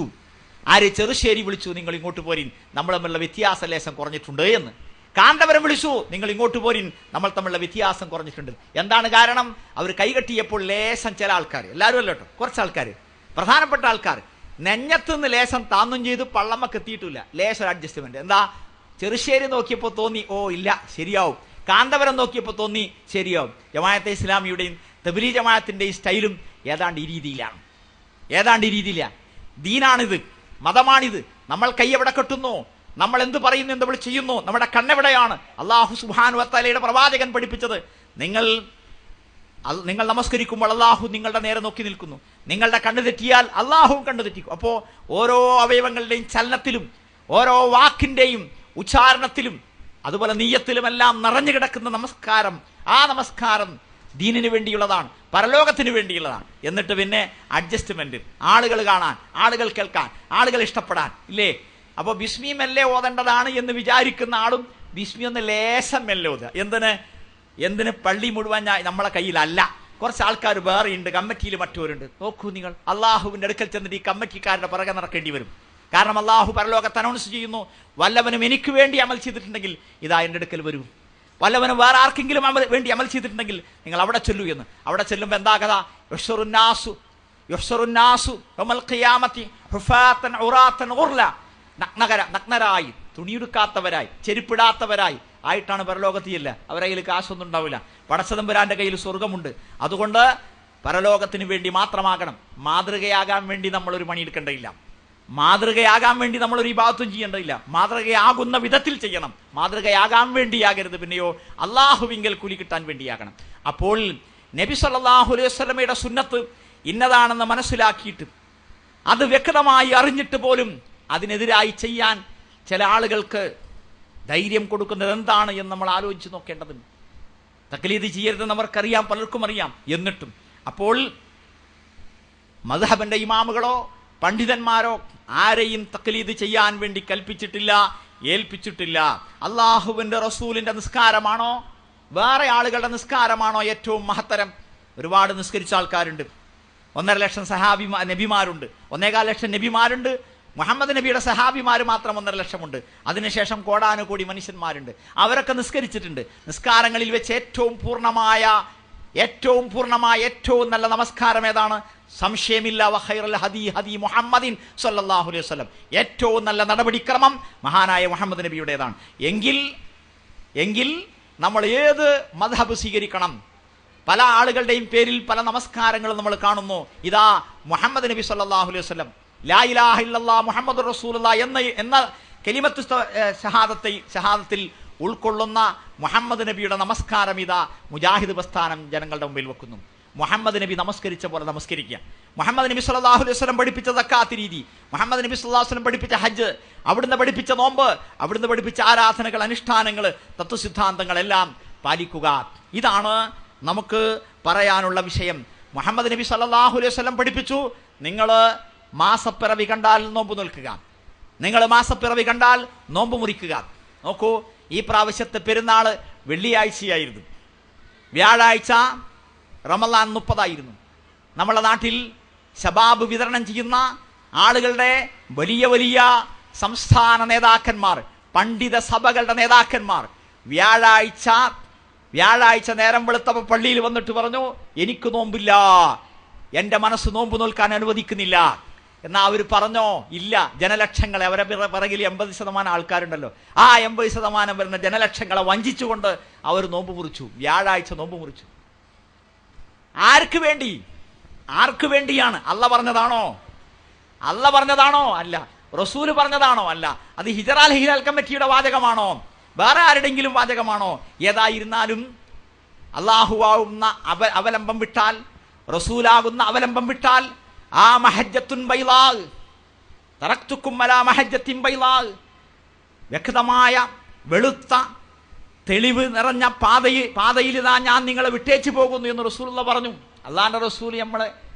S2: ആര്? ചെറുശ്ശേരി വിളിച്ചു, നിങ്ങൾ ഇങ്ങോട്ട് പോരിൻ, നമ്മൾ തമ്മിലുള്ള വ്യത്യാസ ലേശം കുറഞ്ഞിട്ടുണ്ട് എന്ന്. കാന്തപുരം വിളിച്ചു, നിങ്ങൾ ഇങ്ങോട്ട് പോരിൻ, നമ്മൾ തമ്മിലുള്ള വ്യത്യാസം കുറഞ്ഞിട്ടുണ്ട്. എന്താണ് കാരണം? അവർ കൈകെട്ടിയപ്പോൾ ലേശം ചില ആൾക്കാർ, എല്ലാവരും അല്ല കേട്ടോ, കുറച്ച് ആൾക്കാർ, പ്രധാനപ്പെട്ട ആൾക്കാർ നെഞ്ഞത്തുനിന്ന് ലേശം താന്നും ചെയ്ത് പള്ളമ്മക്ക് എത്തിയിട്ടില്ല. ലേശം അഡ്ജസ്റ്റ്മെന്റ്. എന്താ? ചെറുശ്ശേരി നോക്കിയപ്പോൾ തോന്നി, ഓ ഇല്ല ശരിയാവും. കാന്തപുരം നോക്കിയപ്പോൾ തോന്നി ശരിയാവും. ജമാഅത്തെ ഇസ്ലാമിയുടെയും തബ്ലീഗ് ജമാഅത്തിന്റെയും സ്റ്റൈലും ഏതാണ്ട് ഈ രീതിയിലാണ്. ദീനാണിത്, മതമാണിത്. നമ്മൾ കൈയെവിടെ കെട്ടുന്നു, നമ്മൾ എന്ത് പറയുന്നു, എന്ത് ചെയ്യുന്നു, നമ്മുടെ കണ്ണെവിടെയാണ്? അല്ലാഹു സുബ്ഹാനഹു വ തആലയുടെ പ്രവാചകൻ പഠിപ്പിച്ചത്, നിങ്ങൾ നമസ്കരിക്കുമ്പോൾ അല്ലാഹു നിങ്ങളുടെ നേരെ നോക്കി നിൽക്കുന്നു. നിങ്ങളുടെ കണ്ണ് തെറ്റിയാൽ അല്ലാഹുവും കണ്ണ് തെറ്റിക്കും. അപ്പോ ഓരോ അവയവങ്ങളുടെയും ചലനത്തിലും, ഓരോ വാക്കിന്റെയും ഉച്ചാരണത്തിലും, അതുപോലെ നീയത്തിലുമെല്ലാം നിറഞ്ഞു കിടക്കുന്ന നമസ്കാരം, ആ നമസ്കാരം ദീനിന് വേണ്ടിയുള്ളതാണ്, പരലോകത്തിന് വേണ്ടിയുള്ളതാണ്. എന്നിട്ട് പിന്നെ അഡ്ജസ്റ്റ്മെന്റ്, ആളുകൾ കാണാൻ, ആളുകൾ കേൾക്കാൻ, ആളുകൾ ഇഷ്ടപ്പെടാൻ, ഇല്ലേ? അപ്പൊ ബിസ്മി മെല്ലെ ഓതേണ്ടതാണ് എന്ന് വിചാരിക്കുന്ന ആളും ബിസ്മി ഒന്ന് ലേശം മെല്ലെ ഓതുക. എന്തിന്? പള്ളി മുഴുവൻ നമ്മളെ കയ്യിലല്ല. കുറച്ച് ആൾക്കാർ വേറെയുണ്ട്, കമ്മിറ്റിയിൽ മറ്റവരുണ്ട്. നോക്കൂ നിങ്ങൾ, അള്ളാഹുവിന്റെ അടുക്കൽ ചെന്നിട്ട് ഈ കമ്മിറ്റിക്കാരുടെ പുറകെ നടക്കേണ്ടി വരും. കാരണം അള്ളാഹു പരലോകത്ത് അനൗൺസ് ചെയ്യുന്നു, വല്ലവനും എനിക്ക് വേണ്ടി അമൽ ചെയ്തിട്ടുണ്ടെങ്കിൽ ഇതാ എൻ്റെ അടുക്കൽ വരൂ, വല്ലവനും വേറെ ആർക്കെങ്കിലും വേണ്ടി അമൽ ചെയ്തിട്ടുണ്ടെങ്കിൽ നിങ്ങൾ അവിടെ ചെല്ലൂ എന്ന്. അവിടെ ചെല്ലുമ്പോൾ എന്താ കഥ? നഗ്നരായി, തുണിയെടുക്കാത്തവരായി, ചെരുപ്പിടാത്തവരായി ആയിട്ടാണ് പരലോകത്തിയല്ല. അവരുടെ കയ്യിൽ കാശൊന്നും ഉണ്ടാവില്ല. പടച്ചതമ്പുരാന്റെ കയ്യിൽ സ്വർഗമുണ്ട്. അതുകൊണ്ട് പരലോകത്തിന് വേണ്ടി മാത്രമാകണം. മാതൃകയാകാൻ വേണ്ടി നമ്മളൊരു പണിയെടുക്കേണ്ടതില്ല, മാതൃകയാകാൻ വേണ്ടി നമ്മളൊരു ഇബാദത്തും ചെയ്യേണ്ടതില്ല. മാതൃകയാകുന്ന വിധത്തിൽ ചെയ്യണം. മാതൃകയാകാൻ വേണ്ടിയാകരുത്, പിന്നെയോ അള്ളാഹുവിങ്കൽ കൂലി കിട്ടാൻ വേണ്ടിയാകണം. അപ്പോൾ നബി സല്ലല്ലാഹു അലൈഹി വസല്ലമയുടെ സുന്നത്ത് ഇന്നതാണെന്ന് മനസ്സിലാക്കിയിട്ട് അത് വ്യക്തമായി അറിഞ്ഞിട്ട് പോലും അതിനെതിരായി ചെയ്യാൻ ചില ആളുകൾക്ക് ധൈര്യം കൊടുക്കുന്നത് എന്താണ് എന്ന് നമ്മൾ ആലോചിച്ച് നോക്കേണ്ടതുണ്ട്. തഖ്ലീദ് ചെയ്യരുതെന്ന് അവർക്കറിയാം, പലർക്കും അറിയാം. എന്നിട്ടും അപ്പോൾ മദ്ഹബിന്റെ ഇമാമുകളോ പണ്ഡിതന്മാരോ ആരെയും തഖ്ലീദ് ചെയ്യാൻ വേണ്ടി കൽപ്പിച്ചിട്ടില്ല, ഏൽപ്പിച്ചിട്ടില്ല. അള്ളാഹുവിന്റെ റസൂലിന്റെ നിസ്കാരമാണോ വേറെ ആളുകളുടെ നിസ്കാരമാണോ ഏറ്റവും മഹത്തരം? ഒരുപാട് നിസ്കരിച്ച ആൾക്കാരുണ്ട്. 1.5 ലക്ഷം നബിമാരുണ്ട്, 1.25 ലക്ഷം നബിമാരുണ്ട്. മുഹമ്മദ് നബിയുടെ സഹാബിമാര് മാത്രം 1.5 ലക്ഷമുണ്ട്. അതിനുശേഷം കോടാനുകോടി മനുഷ്യന്മാരുണ്ട്. അവരൊക്കെ നിസ്കരിച്ചിട്ടുണ്ട്. നിസ്കാരങ്ങളിൽ വെച്ച് ഏറ്റവും പൂർണ്ണമായ ഏറ്റവും നല്ല നമസ്കാരം ഏതാണ്? സംശയമില്ല, വഖൈറുൽ ഹദി മുഹമ്മദിൻ സ്വല്ലല്ലാഹു അലൈഹി വസല്ലം. ഏറ്റവും നല്ല നടപടിക്രമം മഹാനായ മുഹമ്മദ് നബിയുടേതാണ്. എങ്കിൽ നമ്മൾ ഏത് മദ്ഹബ് സ്വീകരിക്കണം? പല ആളുകളുടെയും പേരിൽ പല നമസ്കാരങ്ങളും നമ്മൾ കാണുന്നു. ഇതാ മുഹമ്മദ് നബി സ്വല്ലല്ലാഹു അലൈഹി വസല്ലം, ലാ ഇലാഹ ഇല്ലല്ലാഹ് മുഹമ്മദുർ റസൂലുള്ളാഹ് എന്ന കലിമത്ത് ഷഹാദത്തിൽ ഉൾക്കൊള്ളുന്ന മുഹമ്മദ് നബിയുടെ നമസ്കാരം ഇതാ മുജാഹിദ് പ്രസ്ഥാനം ജനങ്ങളുടെ മുമ്പിൽ വെക്കുന്നു. മുഹമ്മദ് നബി നമസ്കരിച്ച പോലെ നമസ്കരിക്കുക. മുഹമ്മദ് നബി സല്ലല്ലാഹു അലൈഹി വസല്ലം പഠിപ്പിച്ച സക്കാത്ത് രീതി, മുഹമ്മദ് നബി സല്ലല്ലാഹു അലൈഹി വസല്ലം പഠിപ്പിച്ച ഹജ്ജ്, അവിടുന്ന് പഠിപ്പിച്ച നോമ്പ്, അവിടുന്ന് പഠിപ്പിച്ച ആരാധനകൾ, അനുഷ്ഠാനങ്ങൾ, തത്വസിദ്ധാന്തങ്ങളെല്ലാം പാലിക്കുക. ഇതാണ് നമുക്ക് പറയാനുള്ള വിഷയം. മുഹമ്മദ് നബി സല്ലല്ലാഹു അലൈഹി വസല്ലം പഠിപ്പിച്ചു, നിങ്ങൾ മാസപ്പിറവി കണ്ടാൽ നോമ്പ് നിൽക്കുക, നിങ്ങൾ മാസപ്പിറവി കണ്ടാൽ നോമ്പ് മുറിക്കുക. നോക്കൂ, ഈ പ്രാവശ്യത്തെ പെരുന്നാൾ വെള്ളിയാഴ്ചയായിരുന്നു, വ്യാഴാഴ്ച റമളാൻ 30 നമ്മുടെ നാട്ടിൽ ശബാബ് വിതരണം ചെയ്യുന്ന ആളുകളുടെ വലിയ വലിയ സംസ്ഥാന നേതാക്കന്മാർ, പണ്ഡിത സഭകളുടെ നേതാക്കന്മാർ വ്യാഴാഴ്ച നേരം വെളുത്തപ്പോൾ പള്ളിയിൽ വന്നിട്ട് പറഞ്ഞു, എനിക്ക് നോമ്പില്ല, എൻ്റെ മനസ്സ് നോമ്പ് നോൽക്കാൻ അനുവദിക്കുന്നില്ല, എന്നാ അവർ പറഞ്ഞോ? ഇല്ല. ജനലക്ഷങ്ങളെ, അവരെ പിറകിൽ 80% ആൾക്കാരുണ്ടല്ലോ, ആ 80% വരുന്ന ജനലക്ഷങ്ങളെ വഞ്ചിച്ചുകൊണ്ട് അവർ നോമ്പ് മുറിച്ചു. വ്യാഴാഴ്ച നോമ്പ് മുറിച്ചു. ആർക്ക് വേണ്ടി? ആർക്ക് വേണ്ടിയാണ്? അല്ല പറഞ്ഞതാണോ? അല്ല പറഞ്ഞതാണോ? അല്ല. റസൂല് പറഞ്ഞതാണോ? അല്ല. അത് ഹിജറ ഹിലാൽ കമ്മിറ്റിയുടെ വാചകമാണോ? വേറെ ആരുടെങ്കിലും വാചകമാണോ? ഏതായിരുന്നാലും അള്ളാഹുവാകുന്ന അവലംബം വിട്ടാൽ, റസൂലാകുന്ന അവലംബം വിട്ടാൽ, ആ മഹജ്ജത്തുൻ ബൈളാ തറക്തുക്കും അലാ മഹജ്ജത്തിൻ ബൈളാ, വ്യക്തമായ വെളുത്ത തെളിവ് നിറഞ്ഞ പാതയിൽ ഇതാ ഞാൻ നിങ്ങളെ വിട്ടേച്ചു പോകുന്നു എന്ന് റസൂലുള്ള പറഞ്ഞു. അള്ളാന്റെ റസൂൽ നമ്മളെ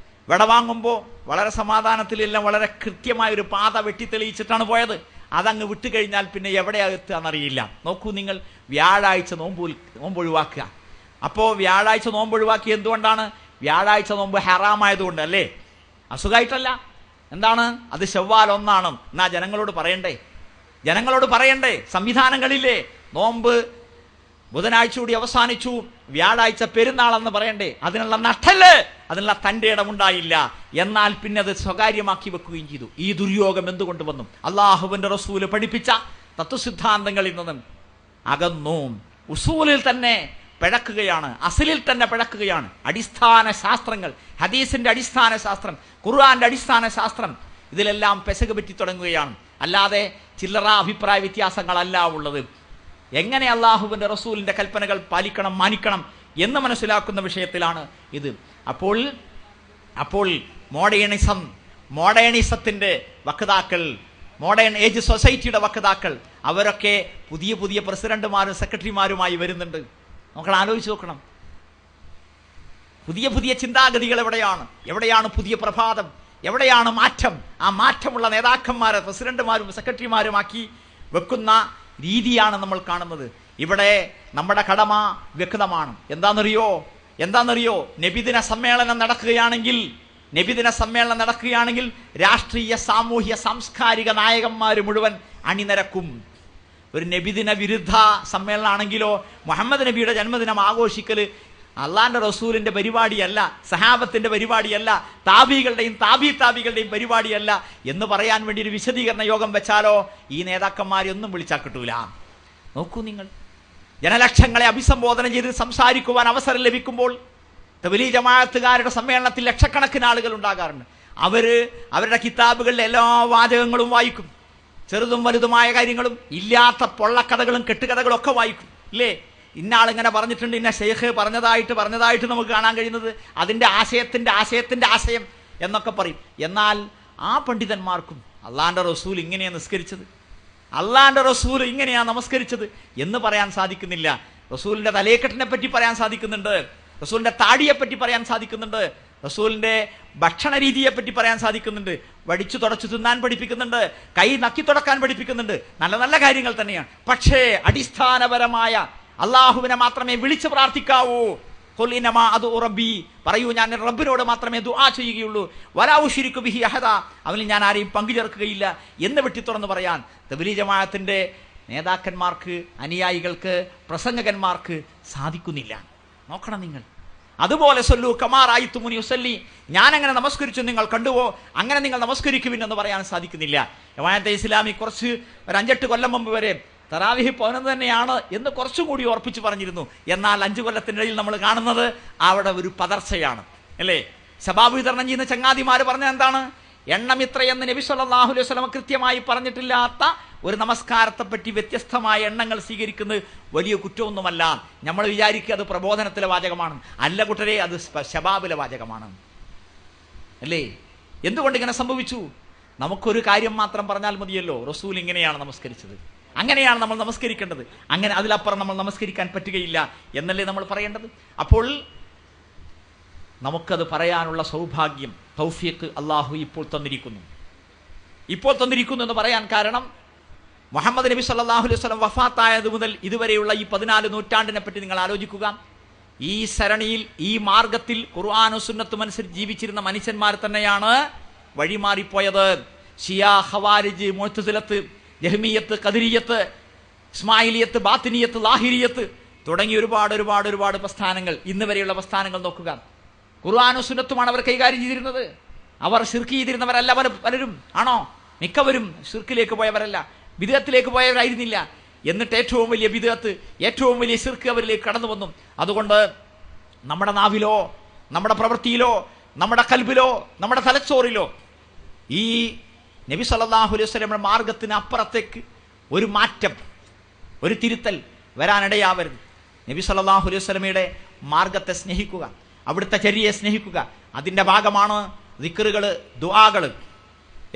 S2: വിടവാങ്ങുമ്പോൾ വളരെ സമാധാനത്തിലെല്ലാം വളരെ കൃത്യമായ ഒരു പാത വെട്ടിത്തെളിയിച്ചിട്ടാണ് പോയത്. അതങ്ങ് വിട്ടുകഴിഞ്ഞാൽ പിന്നെ എവിടെയാ എത്തുകയെന്നറിയില്ല. നോക്കൂ നിങ്ങൾ, വ്യാഴാഴ്ച നോമ്പ് ഒഴിവാക്കുക. അപ്പോൾ വ്യാഴാഴ്ച നോമ്പ് ഒഴിവാക്കി എന്തുകൊണ്ടാണ്? വ്യാഴാഴ്ച നോമ്പ് ഹറാമായതുകൊണ്ട് അല്ലേ? അസുഖമായിട്ടല്ല. എന്താണ് അത്? ശവ്വാൽ 1 എന്നാ ജനങ്ങളോട് പറയണ്ടേ? സംവിധാനങ്ങളില്ലേ? നോമ്പ് ബുധനാഴ്ച കൂടി അവസാനിച്ചു, വ്യാഴാഴ്ച പെരുന്നാളെന്ന് പറയണ്ടേ? അതിനുള്ള നട്ടല്, അതിനുള്ള തന്റെ ഇടമുണ്ടായില്ല. എന്നാൽ പിന്നെ അത് സ്വകാര്യമാക്കി വെക്കുകയും ചെയ്തു. ഈ ദുര്യോഗം എന്തുകൊണ്ട് വന്നു? അള്ളാഹുവിന്റെ റസൂല് പഠിപ്പിച്ച തത്വസിദ്ധാന്തങ്ങളിൽ നിന്നും അകന്നു. ഉസൂലിൽ തന്നെ പിഴക്കുകയാണ്, അസലിൽ തന്നെ പിഴക്കുകയാണ്. അടിസ്ഥാന ശാസ്ത്രങ്ങൾ, ഹദീസിന്റെ അടിസ്ഥാന ശാസ്ത്രം, ഖുർആന്റെ അടിസ്ഥാന ശാസ്ത്രം, ഇതിലെല്ലാം പെശക് പറ്റി തുടങ്ങുകയാണ്. അല്ലാതെ ചില്ലറ അഭിപ്രായ വ്യത്യാസങ്ങളല്ല ഉള്ളത്. എങ്ങനെ അള്ളാഹുവിന്റെ റസൂലിന്റെ കൽപ്പനകൾ പാലിക്കണം, മാനിക്കണം എന്ന് മനസ്സിലാക്കുന്ന വിഷയത്തിലാണ് ഇത്. അപ്പോൾ മോഡേണിസത്തിന്റെ വക്താക്കൾ, മോഡേൺ ഏജ് സൊസൈറ്റിയുടെ വക്താക്കൾ, അവരൊക്കെ പുതിയ പ്രസിഡന്റുമാരും സെക്രട്ടറിമാരുമായി വരുന്നുണ്ട്. നമുക്ക് ആലോചിച്ച് നോക്കണം. പുതിയ ചിന്താഗതികൾ എവിടെയാണ് പുതിയ പ്രഭാതം, എവിടെയാണ് മാറ്റം? ആ മാറ്റമുള്ള നേതാക്കന്മാരെ പ്രസിഡന്റുമാരും സെക്രട്ടറിമാരുമാക്കി വെക്കുന്ന രീതിയാണ് നമ്മൾ കാണുന്നത്. ഇവിടെ നമ്മുടെ കടമ വ്യക്തമാണ്. എന്താണെന്നറിയോ? നബിദിന സമ്മേളനം നടക്കുകയാണെങ്കിൽ രാഷ്ട്രീയ, സാമൂഹ്യ, സാംസ്കാരിക നായകന്മാർ മുഴുവൻ അണിനിരക്കും. ഒരു നബിദിന വിരുദ്ധ സമ്മേളനമാണെങ്കിലോ, മുഹമ്മദ് നബിയുടെ ജന്മദിനം ആഘോഷിക്കൽ അള്ളാന്റെ റസൂലിന്റെ പരിപാടിയല്ല, സഹാബത്തിന്റെ പരിപാടിയല്ല, താബികളുടെയും താബികളുടെയും പരിപാടിയല്ല എന്ന് പറയാൻ വേണ്ടി ഒരു വിശദീകരണ യോഗം വെച്ചാലോ ഈ നേതാക്കന്മാരെ ഒന്നും വിളിച്ചാൽ കിട്ടൂല. നോക്കൂ നിങ്ങൾ, ജനലക്ഷങ്ങളെ അഭിസംബോധന ചെയ്ത് സംസാരിക്കുവാൻ അവസരം ലഭിക്കുമ്പോൾ തബ്ലീഗ് ജമാഅത്തുകാരുടെ സമ്മേളനത്തിൽ ലക്ഷക്കണക്കിന് ആളുകൾ ഉണ്ടാകാറുണ്ട്. അവരുടെ കിതാബുകളിലെ എല്ലാ വാചകങ്ങളും വായിക്കും. ചെറുതും വലുതുമായ കാര്യങ്ങളും ഇല്ലാത്ത പൊള്ളക്കഥകളും കെട്ടുകഥകളും ഒക്കെ വായിക്കും. ഇല്ലേ? ഇന്ന ആളിങ്ങനെ പറഞ്ഞിട്ടുണ്ട്, ഇന്ന ഷെയ്ഖ് പറഞ്ഞതായിട്ട് നമുക്ക് കാണാൻ കഴിയുന്നത് അതിന്റെ ആശയത്തിന്റെ ആശയം എന്നൊക്കെ പറയും. എന്നാൽ ആ പണ്ഡിതന്മാർക്കും അള്ളാന്റെ റസൂൽ ഇങ്ങനെയാണ് നിസ്കരിച്ചത്, അള്ളാന്റെ റസൂൽ ഇങ്ങനെയാ നമസ്കരിച്ചത് എന്ന് പറയാൻ സാധിക്കുന്നില്ല. റസൂലിന്റെ തലേക്കെട്ടിനെ പറ്റി പറയാൻ സാധിക്കുന്നുണ്ട്, റസൂലിന്റെ താടിയെ പറ്റി പറയാൻ സാധിക്കുന്നുണ്ട്, റസൂലിന്റെ ഭക്ഷണ രീതിയെ പറ്റി പറയാൻ സാധിക്കുന്നുണ്ട്, വടിച്ചു തുടച്ചു തിന്നാൻ പഠിപ്പിക്കുന്നുണ്ട്, കൈ നക്കി തുടക്കാൻ പഠിപ്പിക്കുന്നുണ്ട്. നല്ല നല്ല കാര്യങ്ങൾ തന്നെയാണ്. പക്ഷേ അടിസ്ഥാനപരമായ അള്ളാഹുവിനെ മാത്രമേ വിളിച്ചു പ്രാർത്ഥിക്കാവൂ. പറയൂ, ഞാൻ റബ്ബിനോട് മാത്രമേ ദുആ ചെയ്യുകയുള്ളൂ. വലാ ഉശ്രികു ബിഹി അഹദ, അവനിൽ ഞാൻ ആരെയും പങ്കുചേർക്കുകയില്ല എന്ന് വെട്ടിത്തുറന്ന് പറയാൻ തബ്ലീഗ് ജമാഅത്തിന്റെ നേതാക്കന്മാർക്ക്, അനുയായികൾക്ക്, പ്രസംഗകന്മാർക്ക് സാധിക്കുന്നില്ല. നോക്കണം നിങ്ങൾ. അതുപോലെ സല്ലു കമാ റഅയ്തുമുനി ഉസല്ലി, ഞാൻ അങ്ങനെ നമസ്കരിച്ചു നിങ്ങൾ കണ്ടുവോ, അങ്ങനെ നിങ്ങൾ നമസ്കരിക്കുവിൻ എന്ന് പറയാൻ സാധിക്കുന്നില്ല. ജമാഅത്തെ ഇസ്ലാമി കുറച്ച് ഒരു 5-8 കൊല്ലം മുമ്പ് വരെ തറാവിഹ് 11 തന്നെയാണ് എന്ന് കുറച്ചും കൂടി ഉറപ്പിച്ചു പറഞ്ഞിരുന്നു. എന്നാൽ 5 കൊല്ലത്തിനിടയിൽ നമ്മൾ കാണുന്നത് അവിടെ ഒരു പതർച്ചയാണ്, അല്ലേ? ശബാബ് വിതരണം ചെയ്യുന്ന ചങ്ങാതിമാര് പറഞ്ഞ എന്താണ്? എണ്ണം ഇത്രയെന്ന് നബി സല്ലല്ലാഹു അലൈഹി വസല്ലം കൃത്യമായി പറഞ്ഞിട്ടില്ലാത്ത ഒരു നമസ്കാരത്തെ പറ്റി വ്യത്യസ്തമായ എണ്ണങ്ങൾ സ്വീകരിക്കുന്നത് വലിയ കുറ്റമൊന്നുമല്ല. നമ്മൾ വിചാരിക്കുക അത് പ്രബോധനത്തിലെ വാചകമാണ്. അല്ല കൂട്ടരെ, അത് ശബാബിലെ വാചകമാണ്, അല്ലേ? എന്തുകൊണ്ട് ഇങ്ങനെ സംഭവിച്ചു? നമുക്കൊരു കാര്യം മാത്രം പറഞ്ഞാൽ മതിയല്ലോ, റസൂൽ ഇങ്ങനെയാണ് നമസ്കരിച്ചത്, അങ്ങനെയാണ് നമ്മൾ നമസ്കരിക്കേണ്ടത്, അങ്ങനെ അതിലപ്പുറം നമ്മൾ നമസ്കരിക്കാൻ പറ്റുകയില്ല എന്നല്ലേ നമ്മൾ പറയേണ്ടത്. അപ്പോൾ നമുക്കത് പറയാനുള്ള സൗഭാഗ്യം, തൗഫീഖ് അള്ളാഹു ഇപ്പോൾ തന്നിരിക്കുന്നു എന്ന് പറയാൻ കാരണം മുഹമ്മദ് നബി സല്ലല്ലാഹു അലൈഹി വസല്ലം വഫാത്തായത് മുതൽ ഇതുവരെയുള്ള ഈ 14 നൂറ്റാണ്ടിനെ പറ്റി നിങ്ങൾ ആലോചിക്കുക. ഈ സരണിയിൽ, ഈ മാർഗത്തിൽ ഖുർആനും സുന്നത്തും അനുസരിച്ച് ജീവിച്ചിരുന്ന മനുഷ്യന്മാർ തന്നെയാണ് വഴിമാറിപ്പോയത്. ഷിയാ, ഖവാരിജ്, മുഅ്തസിലത്ത്, ജഹ്മിയത്ത്, ഖദരിയത്ത്, ഇസ്മായിലിയത്ത്, ബാത്തിനിയത്ത്, ലാഹിരിയത്ത് തുടങ്ങി ഒരുപാട് പ്രസ്ഥാനങ്ങൾ, ഇന്ന് വരെയുള്ള പ്രസ്ഥാനങ്ങൾ നോക്കുക. ഖുർആനും സുന്നത്തുമാണ് അവർ കൈകാര്യം ചെയ്തിരുന്നത്. അവർ ശിർക്ക് ചെയ്തിരുന്നവരല്ല. പലരും ആണോ? മിക്കവരും ശിർക്കിലേക്ക് പോയവരല്ല, ബിദ്അത്തിലേക്ക് പോയവരായിരുന്നില്ല. എന്നിട്ട് ഏറ്റവും വലിയ ബിദ്അത്ത്, ഏറ്റവും വലിയ ശിർക്ക് അവരിലേക്ക് കടന്നു വന്നു. അതുകൊണ്ട് നമ്മുടെ നാവിലോ, നമ്മുടെ പ്രവൃത്തിയിലോ, നമ്മുടെ കൽബിലോ, നമ്മുടെ തലച്ചോറിലോ ഈ നബി സല്ലല്ലാഹു അലൈഹി വസല്ലമയുടെ മാർഗത്തിന് അപ്പുറത്തേക്ക് ഒരു മാറ്റം, ഒരു തിരുത്തൽ വരാനിടയാവരുത്. നബി സല്ലല്ലാഹു അലൈഹി വസല്ലമയുടെ മാർഗത്തെ സ്നേഹിക്കുക, അവിടുത്തെ ചര്യയെ സ്നേഹിക്കുക. അതിൻ്റെ ഭാഗമാണ് ദിക്റുകൾ, ദുആകൾ.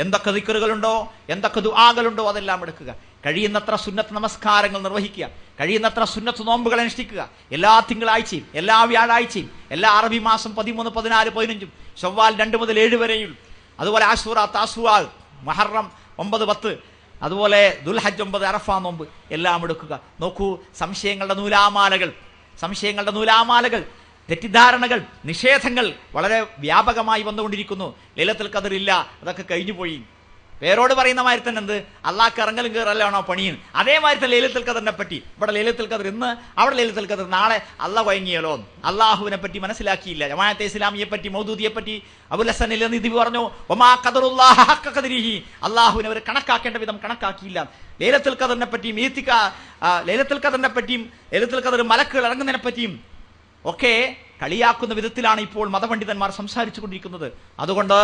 S2: എന്തൊക്കെ ദിക്റുകളുണ്ടോ, എന്തൊക്കെ ദുആകളുണ്ടോ അതെല്ലാം എടുക്കുക. കഴിയുന്നത്ര സുന്നത്ത് നമസ്കാരങ്ങൾ നിർവഹിക്കുക, കഴിയുന്നത്ര സുന്നത്ത് നോമ്പുകൾ അനുഷ്ഠിക്കുക. എല്ലാ തിങ്കളാഴ്ചയും, എല്ലാ വ്യാഴാഴ്ചയും, എല്ലാ അറബി മാസം 13, 14, 15, ശവ്വാൽ 2 മുതൽ 7 വരെയും, അതുപോലെ ആശൂറ, താസുആ, മുഹറം 9, 10, അതുപോലെ ദുൽഹജ്ജ് 9, അറഫ നോമ്പ് എല്ലാം എടുക്കുക. നോക്കൂ, സംശയങ്ങളുടെ നൂലാമാലകൾ, തെറ്റിദ്ധാരണകൾ, നിഷേധങ്ങൾ വളരെ വ്യാപകമായി വന്നുകൊണ്ടിരിക്കുന്നു. ലൈലത്തുൽ ഖദർ ഇല്ല, അതൊക്കെ കഴിഞ്ഞു പോയി. പേരോട് പറയുന്ന മാതിരി തന്നെ എന്ത് അള്ളാഹ്ക്ക് ഇറങ്ങലും കയറലാണോ പണിയും. അതേമാതിരി തന്നെ ലൈലത്തുൽ ഖദറിനെ പറ്റി ഇവിടെ ലൈലത്തുൽ ഖദർ ഇന്ന്, അവിടെ ലൈലത്തുൽ ഖദർ നാളെ, അള്ളാഹ് വഴങ്ങിയാലോ? അള്ളാഹുവിനെ പറ്റി മനസ്സിലാക്കിയില്ല. ജമാഅത്തെ ഇസ്ലാമിയെ പറ്റി, മൗദൂദിയെ പറ്റി അബുൽ ഹസൻ നിധി പറഞ്ഞു, ഒമാ ഖദറുല്ലാഹ ഹഖ ഖദരിഹി, അള്ളാഹുവിനെ അവർ കണക്കാക്കേണ്ട വിധം കണക്കാക്കിയില്ല. ലൈലത്തുൽ ഖദറിനെ പറ്റിയും ലൈലത്തുൽ ഖദർ മലക്കുകൾ ഇറങ്ങുന്നതിനെ പറ്റിയും ഒക്കെ കളിയാക്കുന്ന വിധത്തിലാണ് ഇപ്പോൾ മതപണ്ഡിതന്മാർ സംസാരിച്ചു കൊണ്ടിരിക്കുന്നത്. അതുകൊണ്ട്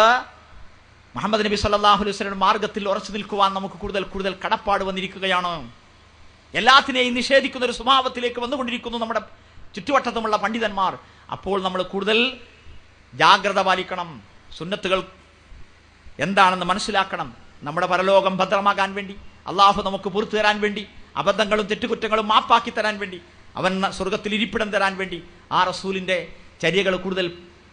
S2: മുഹമ്മദ് നബി സല്ലല്ലാഹു അലൈഹി വസല്ലം മാർഗത്തിൽ ഉറച്ചു നിൽക്കുവാൻ നമുക്ക് കൂടുതൽ കടപ്പാട് വന്നിരിക്കുകയാണ്. എല്ലാത്തിനെയും നിഷേധിക്കുന്ന ഒരു സ്വഭാവത്തിലേക്ക് വന്നുകൊണ്ടിരിക്കുന്നു നമ്മുടെ ചുറ്റുവട്ടത്തുമുള്ള പണ്ഡിതന്മാർ. അപ്പോൾ നമ്മൾ കൂടുതൽ ജാഗ്രത പാലിക്കണം, സുന്നത്തുകൾ എന്താണെന്ന് മനസ്സിലാക്കണം. നമ്മുടെ പരലോകം ഭദ്രമാകാൻ വേണ്ടി, അള്ളാഹു നമുക്ക് പുറത്തു തരാൻ വേണ്ടി, അബദ്ധങ്ങളും തെറ്റുകുറ്റങ്ങളും മാപ്പാക്കി തരാൻ വേണ്ടി, അവൻ സ്വർഗത്തിൽ ഇരിപ്പിടം തരാൻ വേണ്ടി ആ റസൂലിന്റെ ചര്യകൾ കൂടുതൽ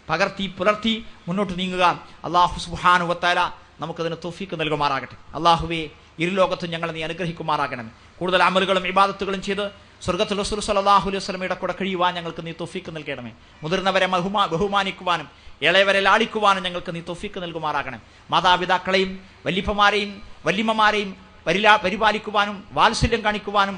S2: പകർത്തി പുലർത്തി മുന്നോട്ട് നീങ്ങുക. അള്ളാഹു സുബ്ഹാനഹു വ തആല നമുക്കതിന് തൗഫീഖ് നൽകുമാറാകട്ടെ. അള്ളാഹുവേ, ഇരുലോകത്തും ഞങ്ങളെ നീ അനുഗ്രഹിക്കുമാറാകണം. കൂടുതൽ അമലുകളും ഇബാദത്തുകളും ചെയ്ത് സ്വർഗത്തിൽ റസൂൽ സല്ലല്ലാഹു അലൈഹി വസല്ലമയുടെ കൂടെ കഴിയുവാൻ ഞങ്ങൾക്ക് നീ തൗഫീഖ് നൽകണമേ. മുതിർന്നവരെ ബഹുമാനിക്കുവാനും ഇളയവരെ ലാളിക്കുവാനും ഞങ്ങൾക്ക് നീ തൗഫീഖ് നൽകുമാറാകണം. മാതാപിതാക്കളെയും വല്യപ്പമാരെയും വല്യമ്മമാരെയും പരിപാലിക്കുവാനും വാത്സല്യം കാണിക്കുവാനും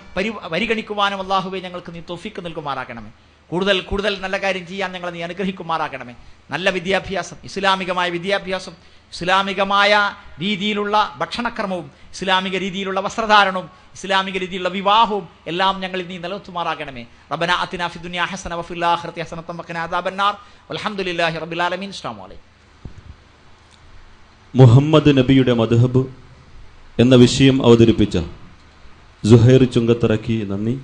S2: പരിഗണിക്കുവാനും അള്ളാഹുവേ ഞങ്ങൾക്ക് നീ തൗഫീഖ് നൽകുമാറാകണമേ. കൂടുതൽ നല്ല കാര്യം ചെയ്യാൻ ഞങ്ങളെ നീ അനുഗ്രഹിക്കുമാറാകണമേ. നല്ല വിദ്യാഭ്യാസം, ഇസ്ലാമികമായ വിദ്യാഭ്യാസം, ഇസ്ലാമികമായ രീതിയിലുള്ള ഭക്ഷണക്രമവും, ഇസ്ലാമിക രീതിയിലുള്ള വസ്ത്രധാരണവും, ഇസ്ലാമിക രീതിയിലുള്ള വിവാഹവും എല്ലാം ഞങ്ങളിൽ നീ നിലനിർത്തുമാറാകണമേ. റബ്ബനാ അതിനാ ഫിദ്ദുനിയാ ഹസന വഫിൽ ആഖിറതി ഹസനത വഖിനാ അദാബന്നാർ. വൽഹംദുലില്ലാഹി റബ്ബിൽ ആലമീൻ. അസ്സലാമു അലൈക്കും.
S3: മുഹമ്മദ് നബിയുടെ മദ്ഹബ് എന്ന വിഷയം അവതരിപ്പിച്ച സുഹൈർ ചുങ്കത്തറയ്ക്ക് നന്ദി.